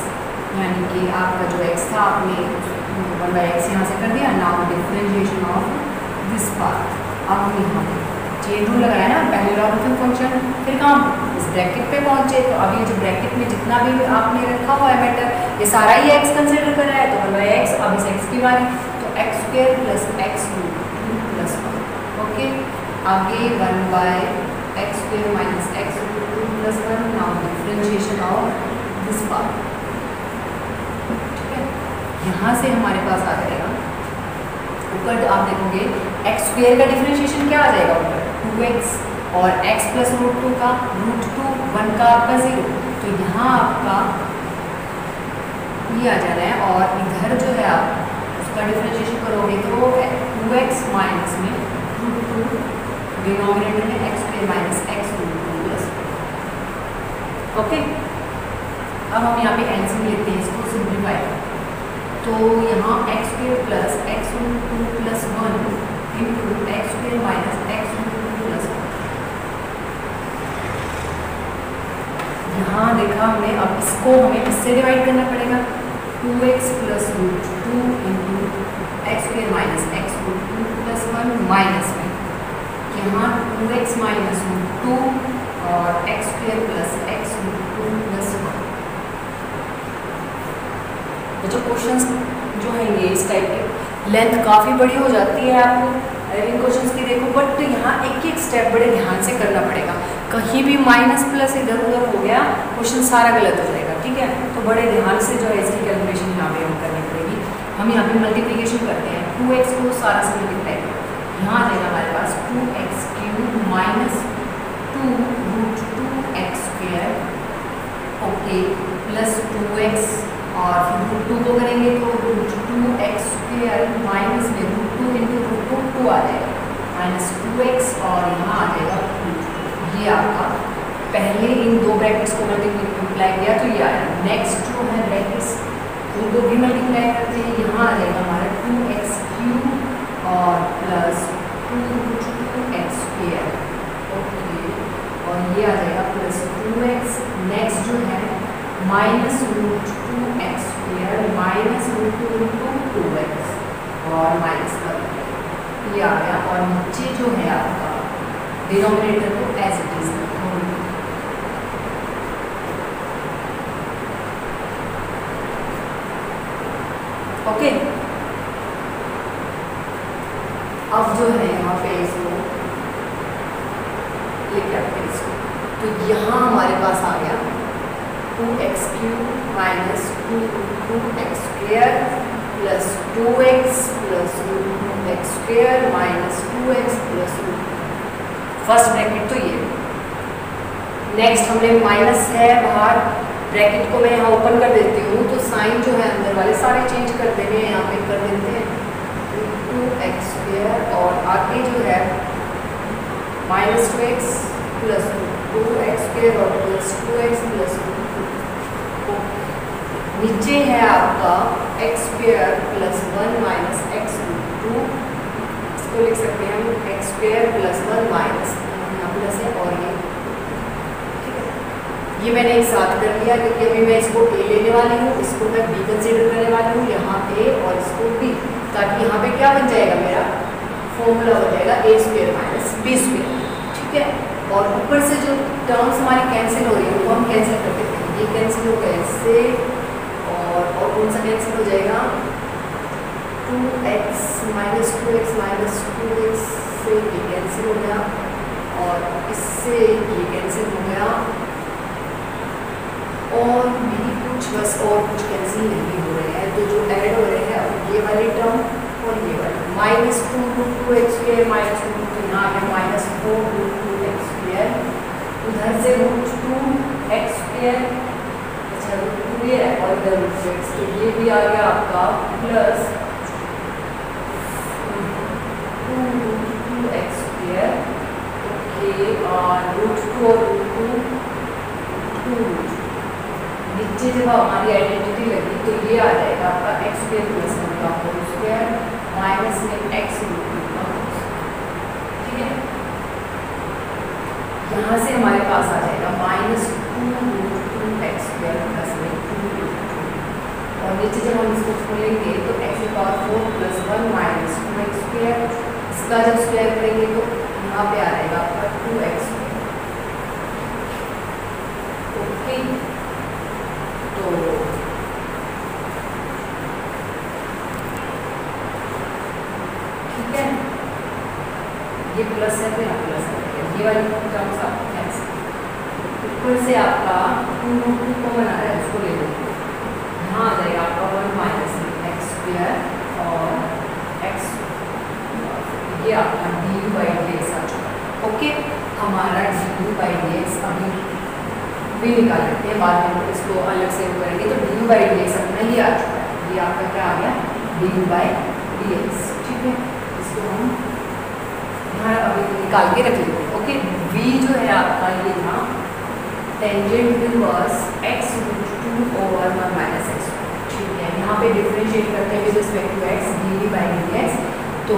यानी कि आपका जो x था आपने 1/x यहाँ से कर दिया। Now differentiation of this part. अब हम यहाँ पे चेन रूल लगाया ना, पहले लॉगरिथम फंक्शन, फिर कहाँ इस ब्रैकेट पे पहुँचे। तो अभी जो ब्रैकेट में जितना भी आपने रखा हुआ है मैटर, ये सारा ही x कंसिडर कर रहा है, तो 1/x। अब इस x की बारी, तो x² plus x root 2 plus 1, okay. आगे 1/x² minus x root 2 plus 1। Now differentiation of this part, ठीक है। यहाँ से हमारे पास आ जाएगा ऊपर, आप देखोगे x² का डिफरेंशिएशन क्या आ जाएगा ऊपर 2x, और x प्लस रूट 2 का रूट 2, 1 का आपका 0। तो यहाँ आपका ये आ जाना है, और इधर जो है आप उसका डिफरेंशिएशन करोगे तो 2x माइनस में रूट 2, डिनोमिनेटर में x² minus x root 2 plus, okay. अब हम यहाँ पे एलसीएम लेते हैं, इसको सिंप्लीफाई। तो यहाँ x² plus x root 2 plus 1 into x² minus x root 2 plus 1। यहाँ देखा हमने, अब इसको हमें इससे डिवाइड करना पड़ेगा, 2x plus root 2 into x² minus x root 2 plus 1 minus में यहाँ 2x माइनस रूट 2 और x² plus x root 2 plus 1। तो जो क्वेश्चंस जो हैं ये इस टाइप के, लेंथ काफ़ी बड़ी हो जाती है आपको इन क्वेश्चंस की, देखो। बट यहाँ एक एक स्टेप बड़े ध्यान से करना पड़ेगा, कहीं भी माइनस प्लस इधर उधर हो गया क्वेश्चन सारा गलत हो जाएगा, ठीक है। तो बड़े ध्यान से जो है इसकी कैलकुलेशन यहाँ पे हम करनी पड़ेगी। हम यहाँ पे मल्टीप्लिकेशन करते हैं, 2x को सारा से मल्टीप्लाई करो, यहाँ आ जाएगा हमारे पास 2x³ minus 2 root 2x², okay, plus 2x, और फिर रूट 2 को करेंगे तो रूट 2x² माइनस में रूट 2 इंटू रूट 2 आ जाएगा माइनस 2x, और यहाँ आ जाएगा रूट 2। ये आपका पहले इन दो ब्रैकेट्स को मल्टीप्लाई किया तो ये आया। नेक्स्ट जो है ब्रैकेट्स उनको भी मल्टीप्लाई करते हैं, यहाँ आ जाएगा हमारा 2x³ और प्लस 2 रूट 2x², ओके, और ये आ जाएगा प्लस 2x। नेक्स्ट जो है minus root 2x² minus root 2 into 2x और माइनस कर ये आ गया, और नीचे जो है आपका डिनोमिनेटर को एज इट इज ओके। अब जो है यहाँ पे इसको लेके आते हैं इसको, तो यहाँ हमारे पास आ गया 2x³ minus 2x² plus 2x plus 2x² minus 2x plus first bracket तो ये। नेक्स्ट हमने माइनस है बाहर, ब्रैकेट को मैं यहाँ ओपन कर देती हूँ, तो साइन जो है अंदर वाले सारे चेंज कर देने हैं, यहाँ पे कर देते हैं 2x² और आगे जो है -2x प्लस 2x² और प्लस 2x प्लस 2। नीचे है आपका x² plus 1 minus x root 2, इसको लिख सकते हैं हम x² प्लस 1 माइनस, यहाँ प्लस है और ये मैंने एक साथ कर लिया क्योंकि अभी मैं इसको a लेने वाली हूँ, इसको मैं b कंसीडर करने वाली हूँ, यहाँ a और इसको b, ताकि यहाँ पे क्या बन जाएगा, मेरा फॉर्मूला हो जाएगा a² माइनस b²। ठीक है, और ऊपर से जो टर्म्स हमारी कैंसिल हो रही है वो हम कैंसिल कर देते हैं, ये कैंसिल हो गया इससे, और कौन सा कैंसिल हो जाएगा, 2x minus 2x minus 2x से ये कैंसिल हो गया, और इससे ये कैंसिल हो गया, और भी कुछ बस और कुछ कैंसिल नहीं हो रहे हैं, तो जो ऐड हो रहे हैं अब ये वाले टर्म और ये वाले -2√2x² माइनस 2, तो यहाँ आ गया -4√2x², उधर से √2x², अच्छा √2 ये है और इधर √2x, तो ये भी आ गया आपका प्लस 2√2x²। ओके, और √2 और √2 नीचे जब हमारी आइडेंटिटी लगी तो ये आ जाएगा आपका x² प्लस 1 का होल स्क्वायर माइनस में x रूट 2 का होल स्क्वायर। ठीक है, यहाँ से हमारे पास आ जाएगा -2√2x² प्लस में 2√2, और नीचे जब हम इसको खोलेंगे तो x⁴ प्लस 1 माइनस 2x², इसका जब स्क्वायर करेंगे तो यहाँ पे आ जाएगा आपका 2x²। ओके, तो ठीक है, ये प्लस है तो यहाँ प्लस है, ये वाली टर्म्स आपको कैंसिल, ऊपर से आपका 2√2 कॉमन आ रहा है, उसको ले लो, यहाँ आ जाएगा आपका 1 माइनस x² और x, ये आपका du/dx आ चुका है। ओके, हमारा du/dx अभी भी निकाल लेते हैं, बाद में इसको अलग से करेंगे, तो du/dx अपना ही आ चुका है, ये आपका क्या आ गया du/dx। ठीक है, इसको हम यहाँ अभी निकाल के रख लेते हैं। ओके, v जो है आपका ये था tangent inverse x√2/1 minus x। ठीक है, यहाँ पे डिफरेंशिएट करते हैं with respect to x dv/dx, तो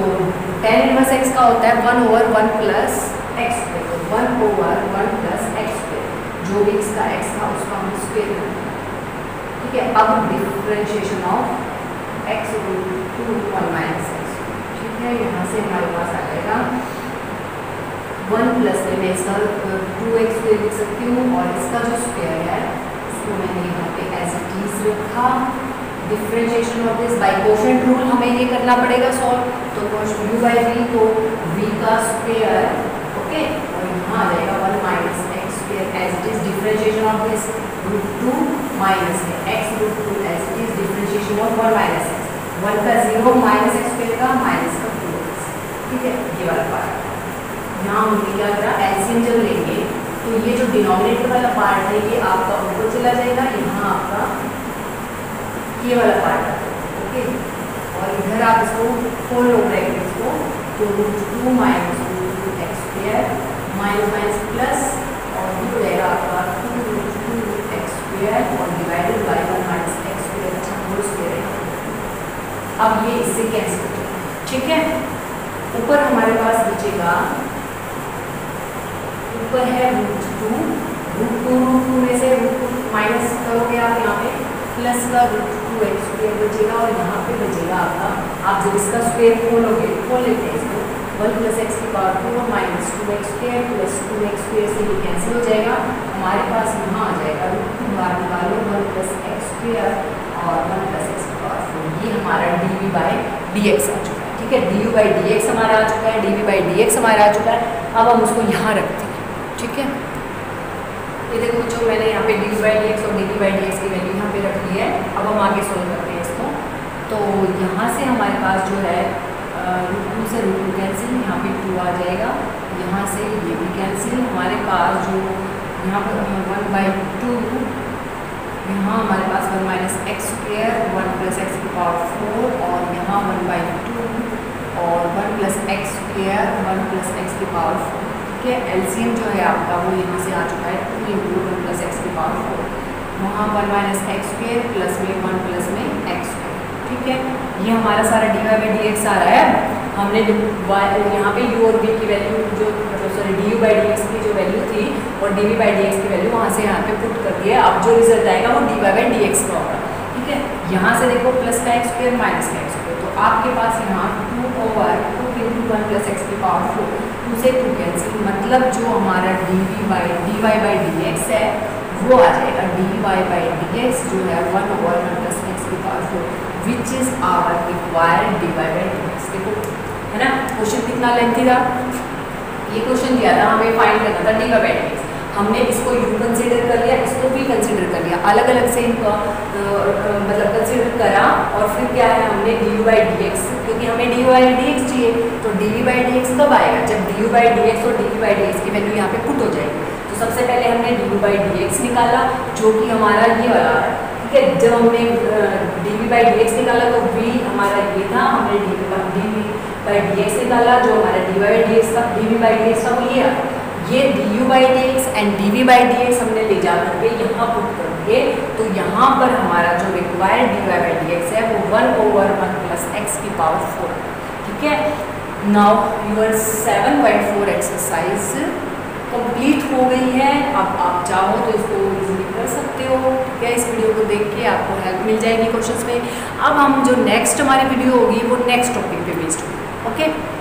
tan इनवर्स x का होता है 1/1 प्लस x², तो 1/1 प्लस x², जो भी इसका x था उसका हम स्क्वायर करेंगे। ठीक है, अब differentiation of x√2/1 minus x। ठीक है, यहाँ से हमारे पास आ जाएगा 1 प्लस में मैं इसका 2x² लिख सकती हूँ, और इसका जो स्क्वायर है उसको मैंने यहाँ पे एज इट इज रखा। Differentiation of this by coefficient rule हमें ये करना पड़ेगा सॉल्व, तो u/v को v का स्क्वायर, ओके, और यहाँ आ जाएगा 1 minus x² as it is differentiation of this √2 minus में x√2 as it is differentiation of 1 minus x, 1 का 0 माइनस x² का माइनस का 2x। ठीक है, ये वाला पार्ट यहाँ हमने क्या करा, एलसीएम जब लेंगे तो ये जो डिनोमिनेटर वाला पार्ट है ये आपका ऊपर चला जाएगा, यहाँ आपका ये वाला पार्ट है। ओके, और इधर आप इसको खोल लो ब्रैकेट को, तो √2 minus √2x² minus minus plus, और ये हो जाएगा आपका 2√2x² और डिवाइडेड बाय 1 माइनस x², अच्छा होल स्क्वायर है। अब ये इससे कैंसिल हो जाएगा। ठीक है, ऊपर हमारे पास बचेगा, ऊपर है √2 में से √2 माइनस करोगे आप यहाँ पे, प्लस का √2x² बचेगा, और यहाँ पे बचेगा आपका, आप जब इसका स्क्वायर खोल लेते हैं इसको, 1 plus x⁴ minus 2x² plus 2x² से ये कैंसिल हो जाएगा, हमारे पास यहाँ आ जाएगा √2 बाहर निकालो 1 प्लस x² और 1 प्लस x⁴, ये हमारा dv/dx आ चुका है। ठीक है, du/dx हमारा आ चुका है, dv/dx हमारा आ चुका है। अब हम उसको यहाँ रखते हैं। ठीक है, ये देखो जो मैंने यहाँ पे du/dx और dv/dx की वैल्यू यहाँ पे रख ली है। अब हम आगे सोल्व करते हैं इसको, तो यहाँ से हमारे पास जो है √2 से √2 कैंसिल, यहाँ पे 2 आ जाएगा, यहाँ से ये भी कैंसिल, हमारे पास जो यहाँ पर 1/2, यहाँ हमारे पास 1 minus x square 1 plus x की पावर 4 और यहाँ 1/2 और 1 plus x square 1 plus x की पावर 4। ठीक है, एलसीएम जो है आपका वो यहाँ से आ चुका है 2 इंटू 1 प्लस एक्स की पावर 4, वहाँ 1 माइनस एक्स स्क्वेयर प्लस में 1 प्लस में एक्स स्क्वेयर। ठीक है, ये हमारा सारा d y by d x आ रहा है। हमने यहाँ पे u और v की वैल्यू जो sorry d u by d x की जो वैल्यू थी और d v by d x की वैल्यू वहाँ से यहाँ पे पुट कर दिया। अब जो रिजल्ट आएगा वो d y by d x का होगा। ठीक है, यहाँ से देखो प्लस का एक्स स्क्वेयर माइनस का एक्स स्क्वेयर, तो आपके पास यहाँ 2/2 इंटू 1 प्लस एक्स की पावर 4, 2 से 2 कैंसिल, मतलब जो हमारा d y by d x है वो आ जाएगा d y by d x जो है 1/1 प्लस एक्स की power 4 which is our required d y by d x. देखो है ना, क्वेश्चन कितना लेंथी था। ये क्वेश्चन दिया था हमें फाइंड करना था d y by d x, हमने इसको u कंसीडर कर लिया, इसको v कंसीडर कर लिया, अलग अलग से इनको मतलब कंसीडर करा और फिर क्या है हमने d u by d x, क्योंकि हमें d u by d x चाहिए, तो d v by d x कब आएगा जब d u by d x और d v by d x की वैल्यू यहाँ पे पुट हो जाएगी। तो सबसे पहले हमने d u by d x निकाला जो कि हमारा ये वाला है। ठीक है, जब हमने d v by d x निकाला तो v हमारा ये था, हमने d v by d x निकाला जो हमारा डी वाई डी एक्स का d v by d x का वो ये d u by d x and d v by d x हमने ले जा करके यहाँ पुट करेंगे, तो यहाँ पर हमारा जो required d y by d x है वो 1/1 प्लस एक्स की पावर 4। ठीक है, नाउ यूर 7/4 एक्सरसाइज कंप्लीट हो गई है। अब आप चाहो तो इसको इजीली कर सकते हो। ठीक है, इस वीडियो को देख के आपको हेल्प मिल जाएगी क्वेश्चंस में। अब हम जो नेक्स्ट हमारी वीडियो होगी वो नेक्स्ट टॉपिक पे बेस्ड होगी। ओके।